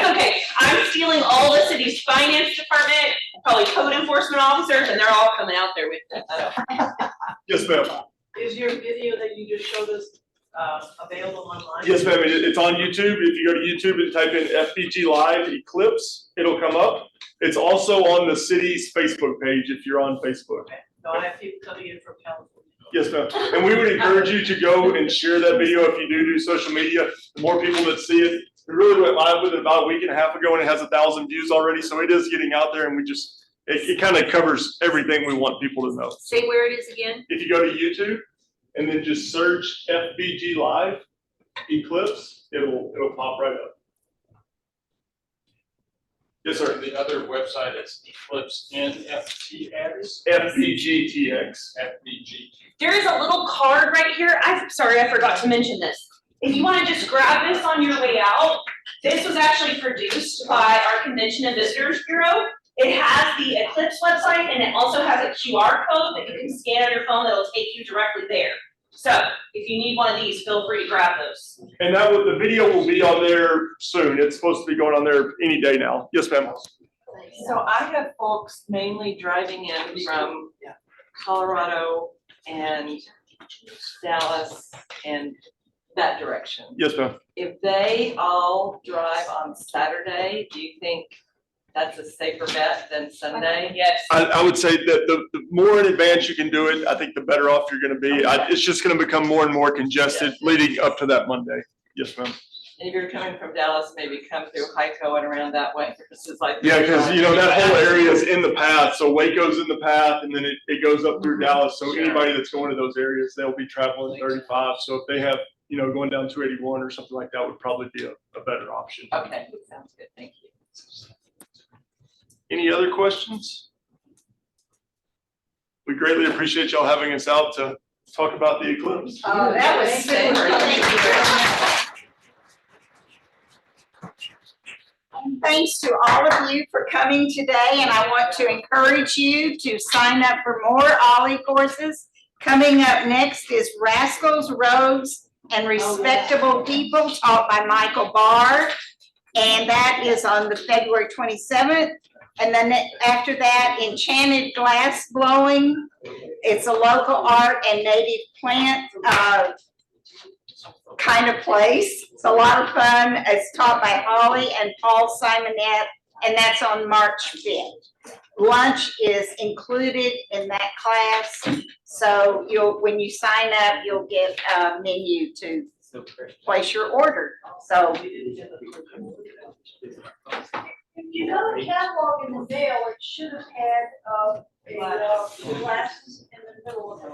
okay. I'm stealing all the city's finance department, probably code enforcement officers, and they're all coming out there with me. Yes, ma'am. Is your video that you just showed us available online? Yes, ma'am. It's on YouTube. If you go to YouTube and type in FBG Live Eclipse, it'll come up. It's also on the city's Facebook page if you're on Facebook. Okay. So I have people coming in from California. Yes, ma'am. And we would encourage you to go and share that video if you do social media. The more people that see it, we really went live with it about a week and a half ago and it has 1,000 views already. So it is getting out there and it kind of covers everything we want people to know. Say where it is again. If you go to YouTube and then just search FBG Live Eclipse, it'll pop right up. Yes, sir. The other website is Eclipse NFTX. FBGTX. There is a little card right here. I'm sorry, I forgot to mention this. If you want to just grab this on your way out, this was actually produced by our Convention and Visitors Bureau. It has the Eclipse website and it also has a QR code that you can scan on your phone that'll take you directly there. So if you need one of these, feel free to grab those. And the video will be on there soon. It's supposed to be going on there any day now. Yes, ma'am. So I have folks mainly driving in from Colorado and Dallas and that direction. Yes, ma'am. If they all drive on Saturday, do you think that's a safer bet than Sunday? Yes. I would say that the more in advance you can do it, I think the better off you're going to be. It's just going to become more and more congested leading up to that Monday. Yes, ma'am. And if you're coming from Dallas, maybe come through Hico and around that way. This is like yeah, because that whole area is in the path. So Waco's in the path, and then it goes up through Dallas. So anybody that's going to those areas, they'll be traveling 35. So if they have going down 281 or something like that, would probably be a better option. Okay, sounds good. Thank you. Any other questions? We greatly appreciate y'all having us out to talk about the eclipse. Oh, that was super. Thank you very much. And thanks to all of you for coming today, and I want to encourage you to sign up for more Ollie courses. Coming up next is Rascals, Rogues, and Respectable People, taught by Michael Barr, and that is on the February 27th. And then after that, Enchanted Glass Blowing. It's a local art and native plant kind of place. It's a lot of fun. It's taught by Holly and Paul Simonette, and that's on March 5th. Lunch is included in that class, so when you sign up, you'll get a menu to place your order. So If you go to catalog in the mail, it should have had glasses in the middle of it.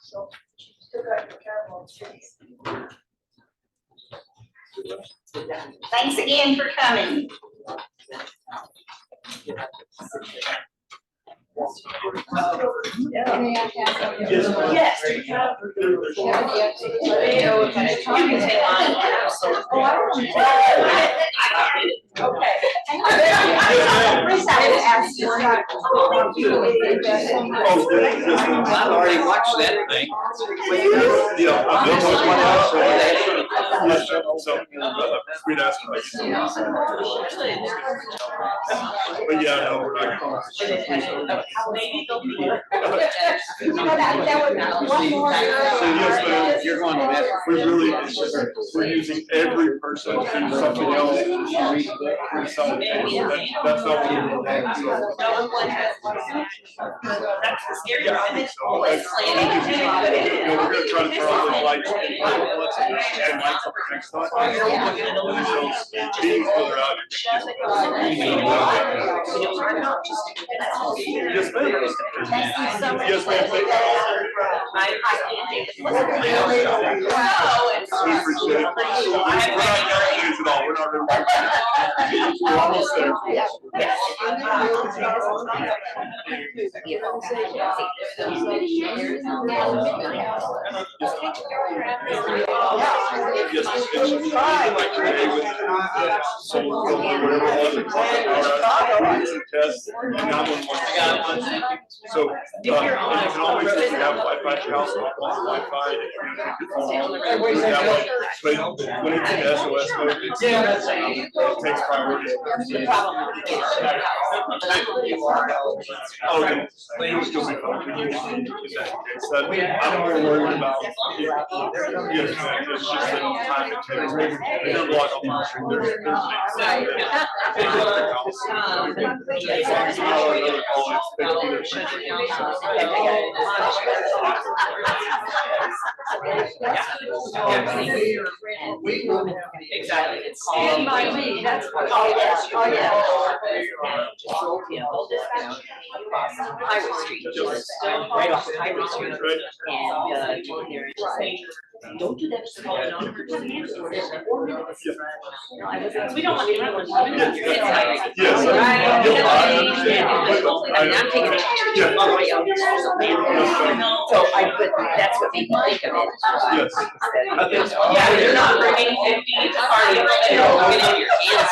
So you still got your catalog. thanks again for coming. Yes. You can take mine. Okay. I've already watched that thing. Yeah, I've been to one house, so we'd ask them. But yeah, no, we're not going. Maybe they'll be. You're going to miss. We really, we're using every person to do something else. That's not what That's the scary Yeah, part. it's always planning. We're gonna try to turn on those lights and lights up next time. So beings that are out here. Yes, ma'am. Yes, ma'am. We appreciate it. We're not guarantees at all. We're not really. We're almost there. So you can always, if you have Wi-Fi at your house, Wi-Fi, if you have one, but when it's in SOS mode, it takes priority. Oh, then you'll still be fine. I'm more worried about. Yes, it's just the time it takes. They're blocking the street. Exactly. It's That's what. Highway Street, right off of Highway Street. And don't do that. We don't want anyone to live your inside. Yes. I mean, I'm taking it all the way out. So that's what made me think of it. Yes. Yeah, you're not bringing 50 to party. You know, get out your hands.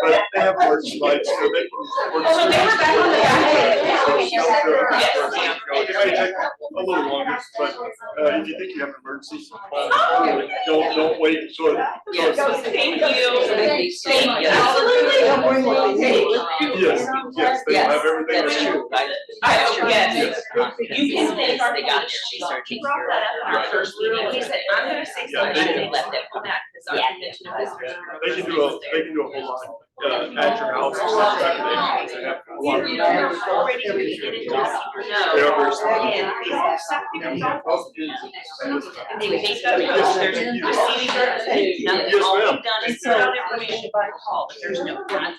But they have work lights, so they work. Oh, they were back on the It may take a little longer, but if you think you have an emergency, don't wait until. Yes, thank you. Thank you. Absolutely. Yes, they have everything. That's true. Yes. You can thank our They got it. She started He taking brought care that of up in our first meeting. He said, I'm gonna say something, and they left it on that, because I mentioned this. They can do a whole lot, at your house. They have a lot of. You know, they're already getting into this, They are very smart. And they would take up, there's receiving services. Yes, All ma'am. we've done is send out information by call, but there's no contact.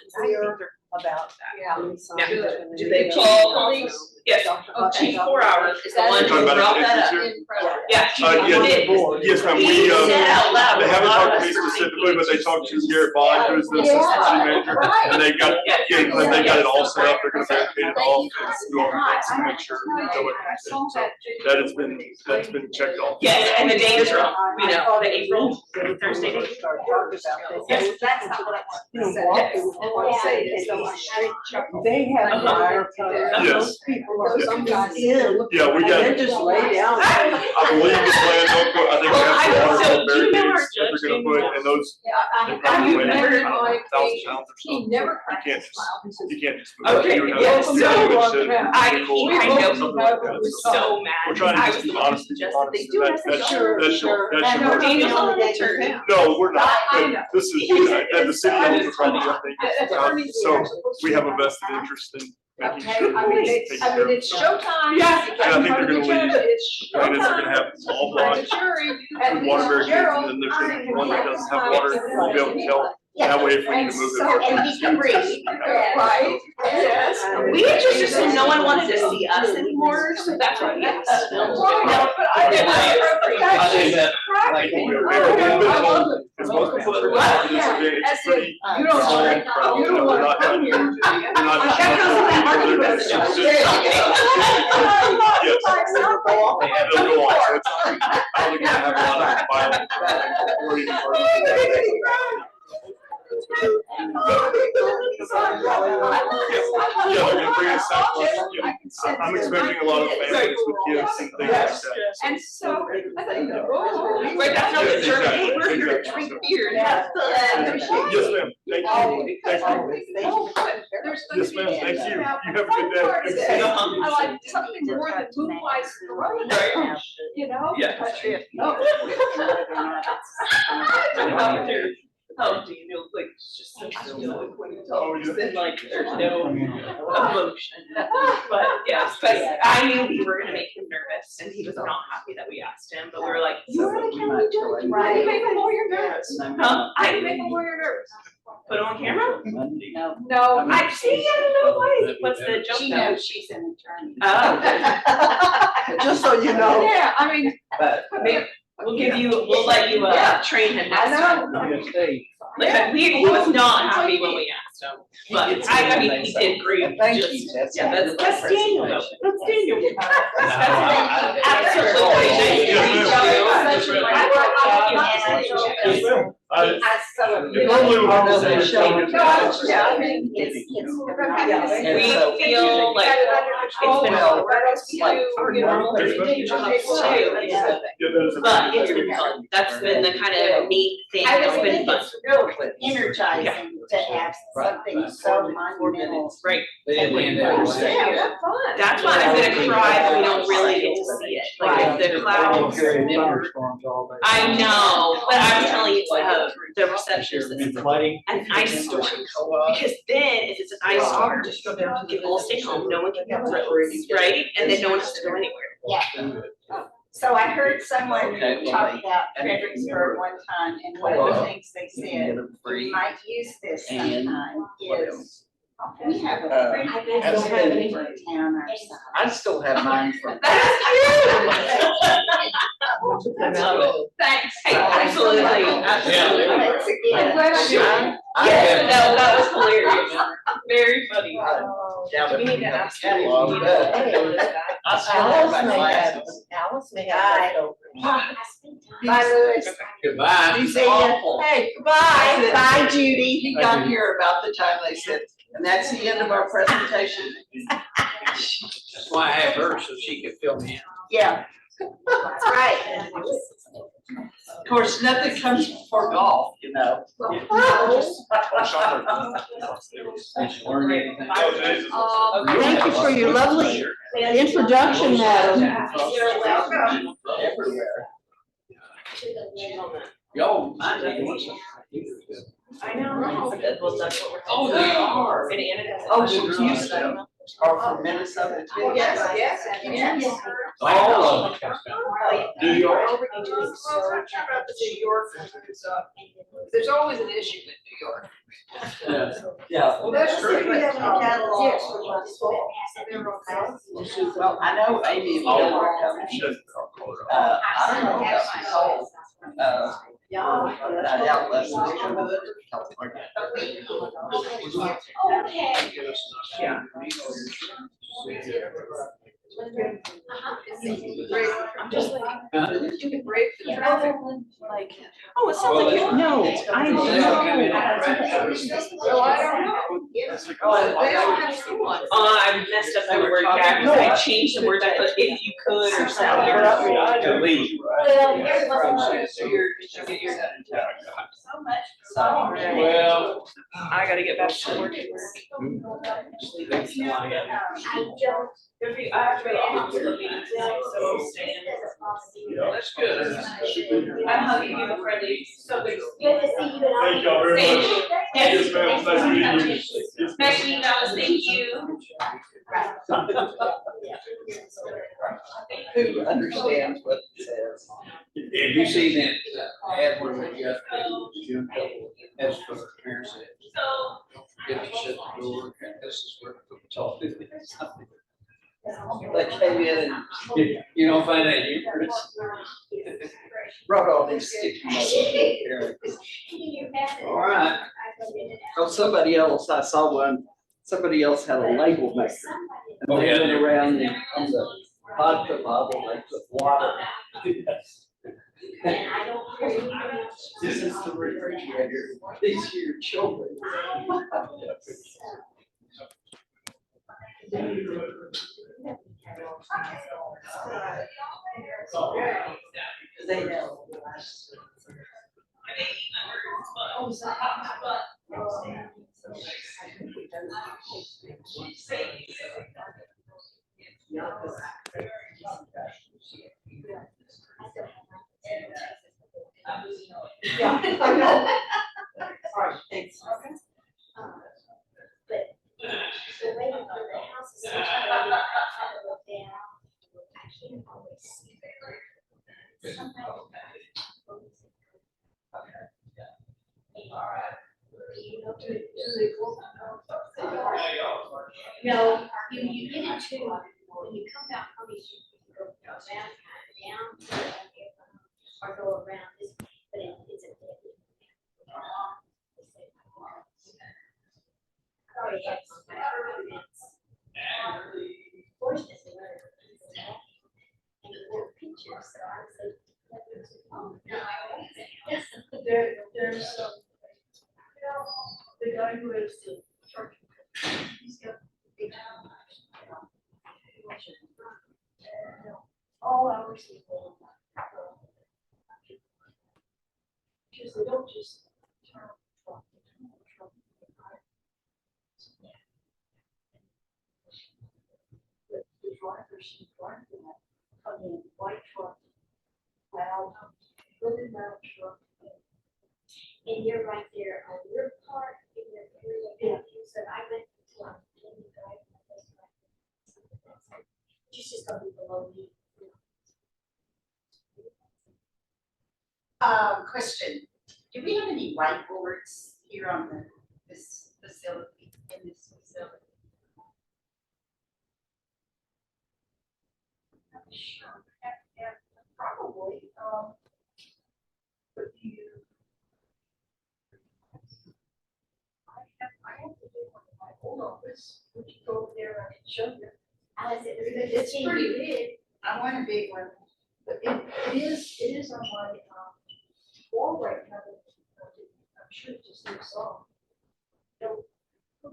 About that. Yeah. Do they call police? Yes, 24 hours. Is that You're talking about Brought that an up. issue? Yeah. Yes, ma'am, He said out loud. they haven't talked to me specifically, but they talked to Garrett Bond, who's the assistant city manager, and they got it all set up, they're gonna barricade it all, do all the things to make sure nobody can see. So that's been checked off. Yes, and the date is wrong, you know, the April, Thursday date. Yes, that's not what I want to say. They have fire codes. Yes. Those people Some guys in. Yeah, we And got. then just lay down. I believe the plan, don't go, I think we have some water So, do you know our barricades that they're gonna put, and those. they probably Have you weigh, never, I don't know, like, 1,000 pounds or he something. never You cracked can't his just, smile. He says, you can't just. Okay, you would have yeah, to so- sandwich it, I pickles, know something like people that, were so. so mad. We're trying to I just was be the one honest, who be suggested honest, they do it. I said, that sure, should, sure. that should And work. Daniel's not an attorney. No, we're not, I but know. this is, at the city owns the property, I think, so we have a vested interest in making sure I mean, it's it's, taken I care mean, of. it's showtime. Yeah. And I think they're gonna leave. It's Planners are gonna showtime. have small blocks Jury. with water barricades, and then there's gonna be one that doesn't have water, and we'll be able to tell. That way, if we need to move it. So, and he can read. Right, yes. We just assumed no one wanted to see us anymore, so that's why we had to film. Well, but I think that's appropriate. I think that, Right. I love it. Because most people that are at this event, it's That's pretty. it. You don't small want crowd, you don't we're want not to come done. here. We're not just- That goes to that marketing It's message. just- There you Yes. They'll go on, so it's, I don't think I have a lot of violent. Yeah, they're gonna bring us that. I'm expecting a lot of families with kids and things like that. And so, I thought, whoa. Right, that's not the journey. Hey, we're here to Exactly. drink beer and have fun. Yes, ma'am, thank you, thank you. Yes, ma'am, thank you, you have a good day. Good to see you. I like something more than moonlight in the road, you know? Yeah. Oh, do you know, like, it's just so stoic when you talk, and like, there's no emotion. But yes, but I knew we were gonna make him nervous, and he was not happy that we asked him, but we were like, You are the county judge, right? You make a lawyer nervous. huh? I make a lawyer nervous. Put him on camera? No. I see, I don't know why, what's the joke She though? knows she's an attorney. Oh. Just so you know. Yeah, I mean. Maybe we'll give you, we'll let you, train him next I time. know. Like, he was not happy when we asked him, but I mean, he did great, just, yeah, that's Daniel though, that's Daniel. That's absolutely nice to meet you. Normally when I'm Yeah, saying. I mean, it's. We feel like it's been like normal day jobs too, but it's been fun, that's been the kind of neat thing, I that's would been think fun. it's really energizing to have something so monumental. Right. Yeah, that's fun. That's why I'm gonna cry if we don't really get to see it, like if the clouds. I know, but I'm telling you, the receptionist, an ice storm, because then if it's an ice storm, people will stay home, no one can get roads, right? And then no one has to go anywhere. Yeah. So I heard someone talk about Fredericksburg one time, and one of the things they said, we might use this sometime, is we have a pretty good town ourselves. I still have mine from. Thanks. Hey, absolutely, absolutely. I'm glad I did. Yes, no, that was hilarious, very funny. We need to ask. Alice may have. Bye, Louis. Goodbye. See ya. Hey, bye. Bye, Judy. You got here about the time they said, and that's the end of our presentation. That's why I have her, so she could fill me in. Yeah. That's right. Of course, nothing comes before golf, you know. Thank you for your lovely introduction, madam. You're welcome. Everywhere. Yo. I know. Well, that's what we're. Oh, they are. And Anna. Oh, from Houston. Or from Minnesota too. Yes, yes, yes. All of them. New York. About the New York, there's always an issue in New York. Yeah. Well, that's true. Yes. Well, I know Amy and Bill are coming. I don't know about Nicole. Out west of the neighborhood. Okay. Yeah. I'm just like. You can break the traffic. Oh, it sounds like you. No, I know. So I don't know. They all have someone. I messed up the word back, I changed the words, I put if you could or something. So much. Well, I gotta get back to work. That's good. I'm hugging you, friendly, so good. Good to see you. Thank y'all very Thank much. you. Yes, ma'am. It's nice meeting you. Yes, Nice to meet you, Alice, thank you. Who understands what it says? Have you seen that ad where we got June couple as for the parents that get to shut the door and this is where the talk. They came in and You don't find that humorous? brought all these sticky notes. All right. Oh, somebody else, I saw one, somebody else had a label maker. And they went around and on the vodka bottle, they put water. This is the refrigerator. These are your children. They know. Yeah, I know. All right, thanks. But the way the house is situated, I kind of look down, I can't always see very. Sometimes. No, you get into, when you come down, probably you go down, or go around this, but it's a. Oh, yes. Fortunately, and the pictures, so I was like, oh, no. There's the guy who is the church. He's got big all hours of the because they don't just turn truck. The driver should drive that, come in, white truck, loud, really loud truck. And you're right there on your part, in your area, so I went to, just gonna be below me. Question, do we have any whiteboards here on this facility, in this facility? Sure, and probably, but you. I have to do one in my old office, would you go over there and I can show you? It's pretty big. I want a big one. But it is on my, wall right now. I'm sure it just looks off. No. You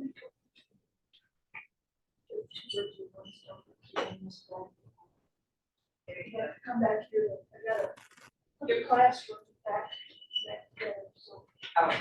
have to come back here, I got your classroom back. So. Oh.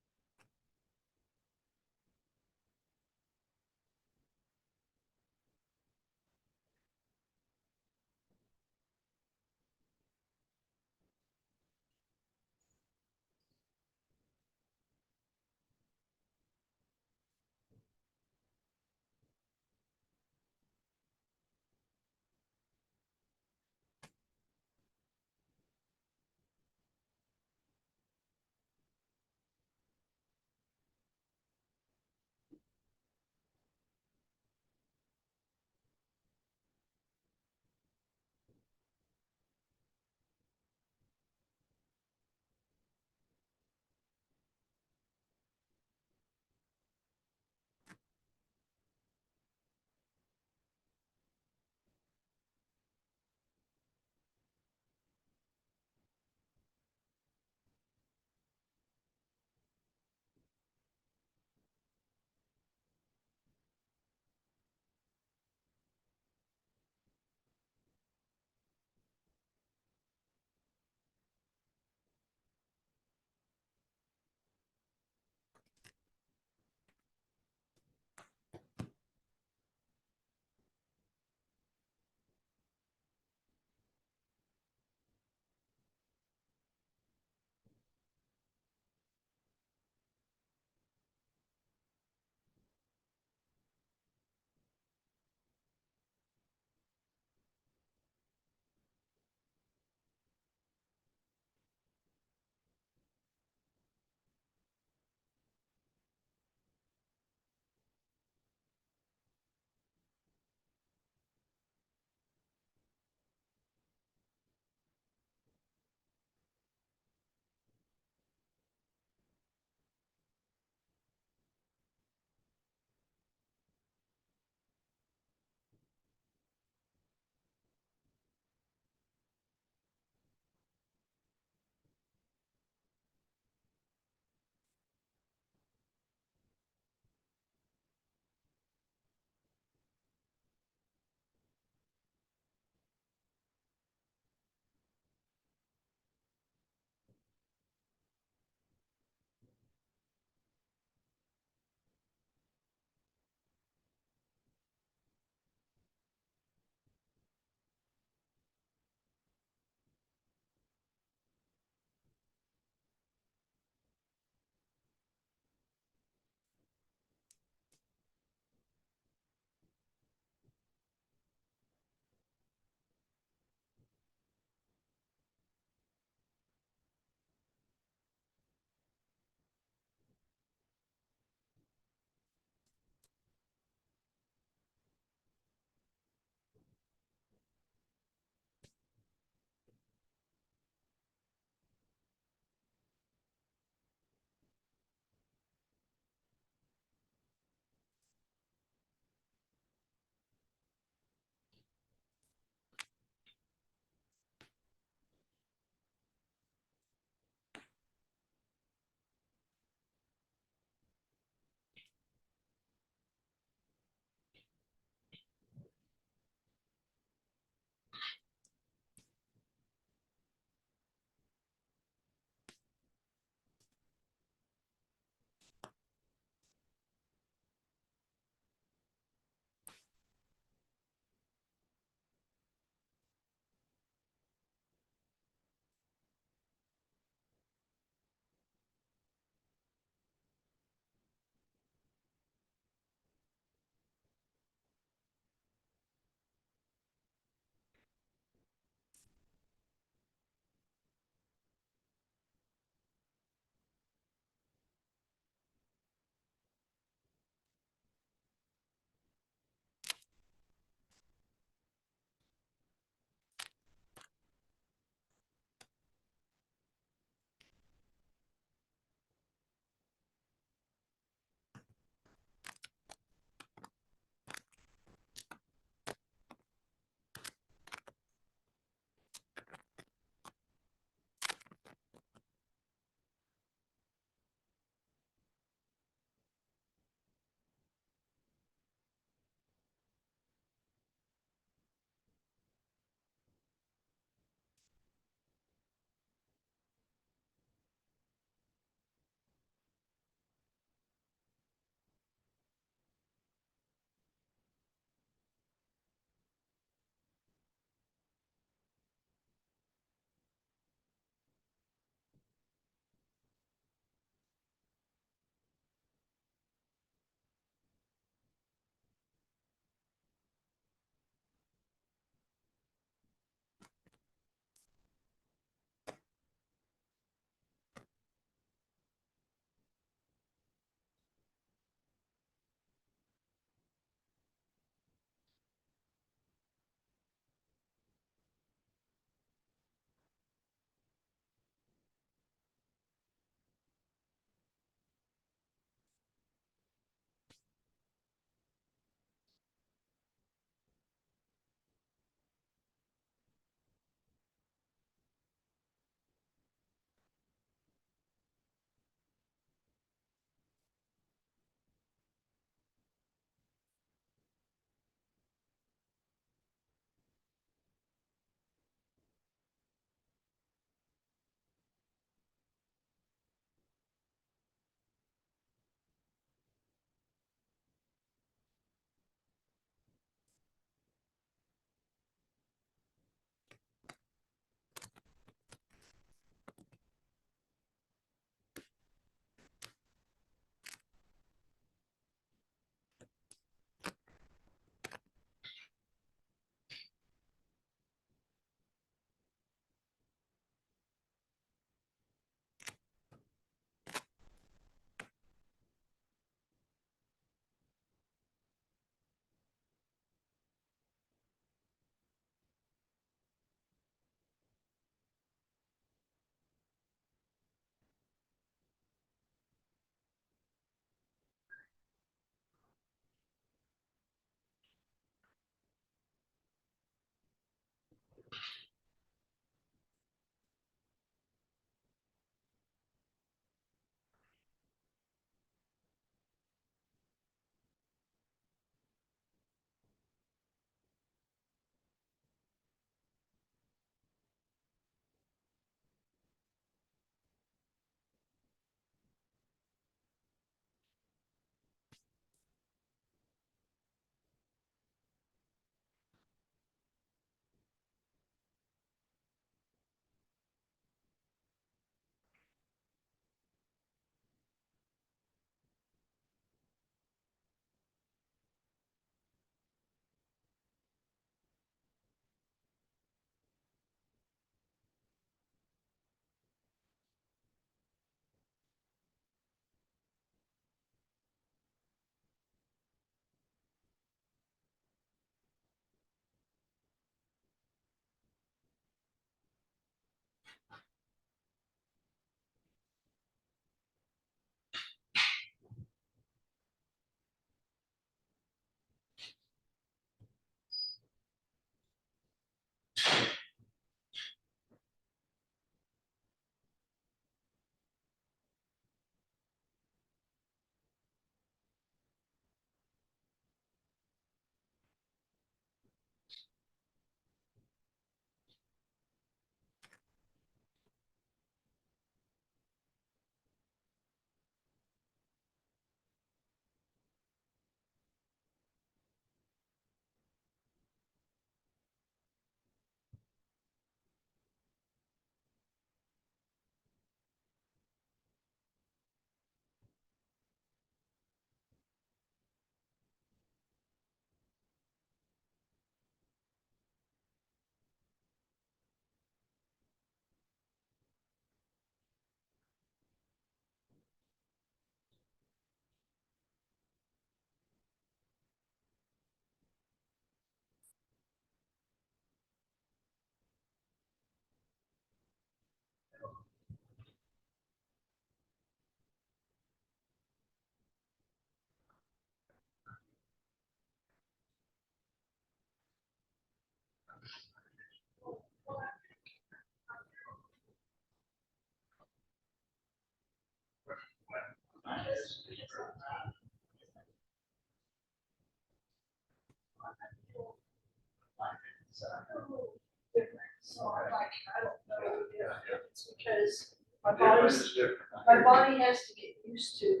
different, so I'm like, I don't know if it's because my Everybody's body's, different. my body has to get used to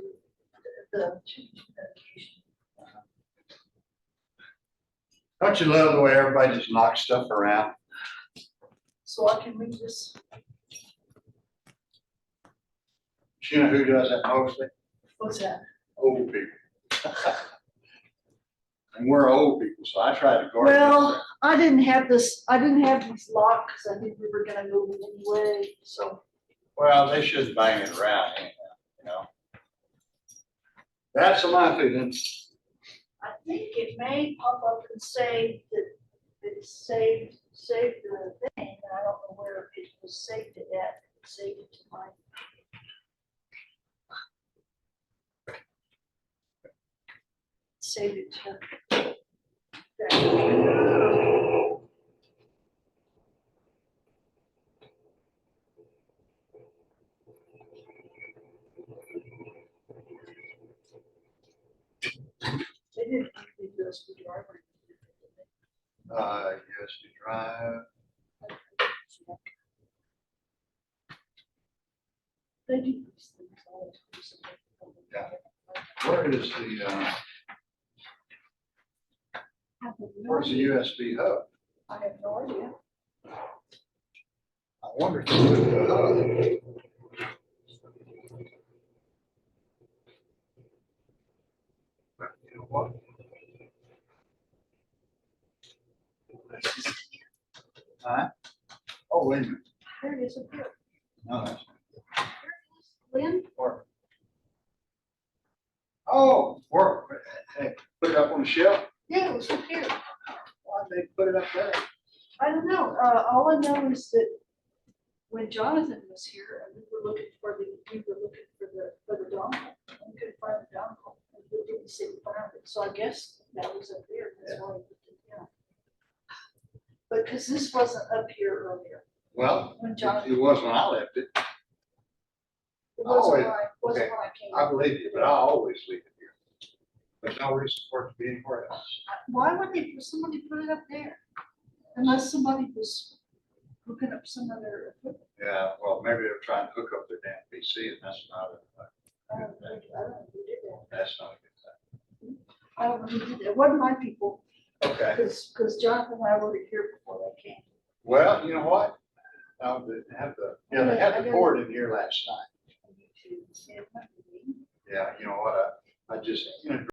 the medication. Don't you love the way everybody just knocks stuff around? So I can read this. You know who does that mostly? What's that? Old people. And we're old people, so I try to guard. Well, I didn't have these locked because I knew we were gonna move it anyway, so. Well, they shouldn't bang it around anyhow, you know? That's my feeling. I think it may pop up and say that it saved the thing, and I don't know where it was saved it at, saved it to my. Saved it to. They didn't do this with driver. Yes, you drive. They do these things all Yeah. Where is the, where's the USB hub? I have no idea. I wonder if it's the hub. But you know what? Huh? Oh, wait a minute. There it is up here. No, that's. Lynn? Or. Oh, work. Hey, put it up on the shelf. Yeah, it was up here. Why'd they put it up there? I don't know. All I know is that when Jonathan was here, and we were looking for the dongle, and we couldn't find the dongle, and we didn't see the found it. So I guess that was up there. That's why we put it down. But because this wasn't up here earlier. Well, When Jonathan. it was when I left it. It wasn't always- when wasn't okay, when I came. I believe you, but I always leave it here. There's no reason for it to be anywhere else. Why would somebody put it up there? Unless somebody was hooking up some other equipment. Yeah, well, maybe they're trying to hook up their damn PC and that's not I don't know who did that. that's not a good thing. I don't know who did that. It wasn't my people. Okay. Because Jonathan and I were here before they came. Well, you know what? They had the board in here last night. Yeah, you know what? I just,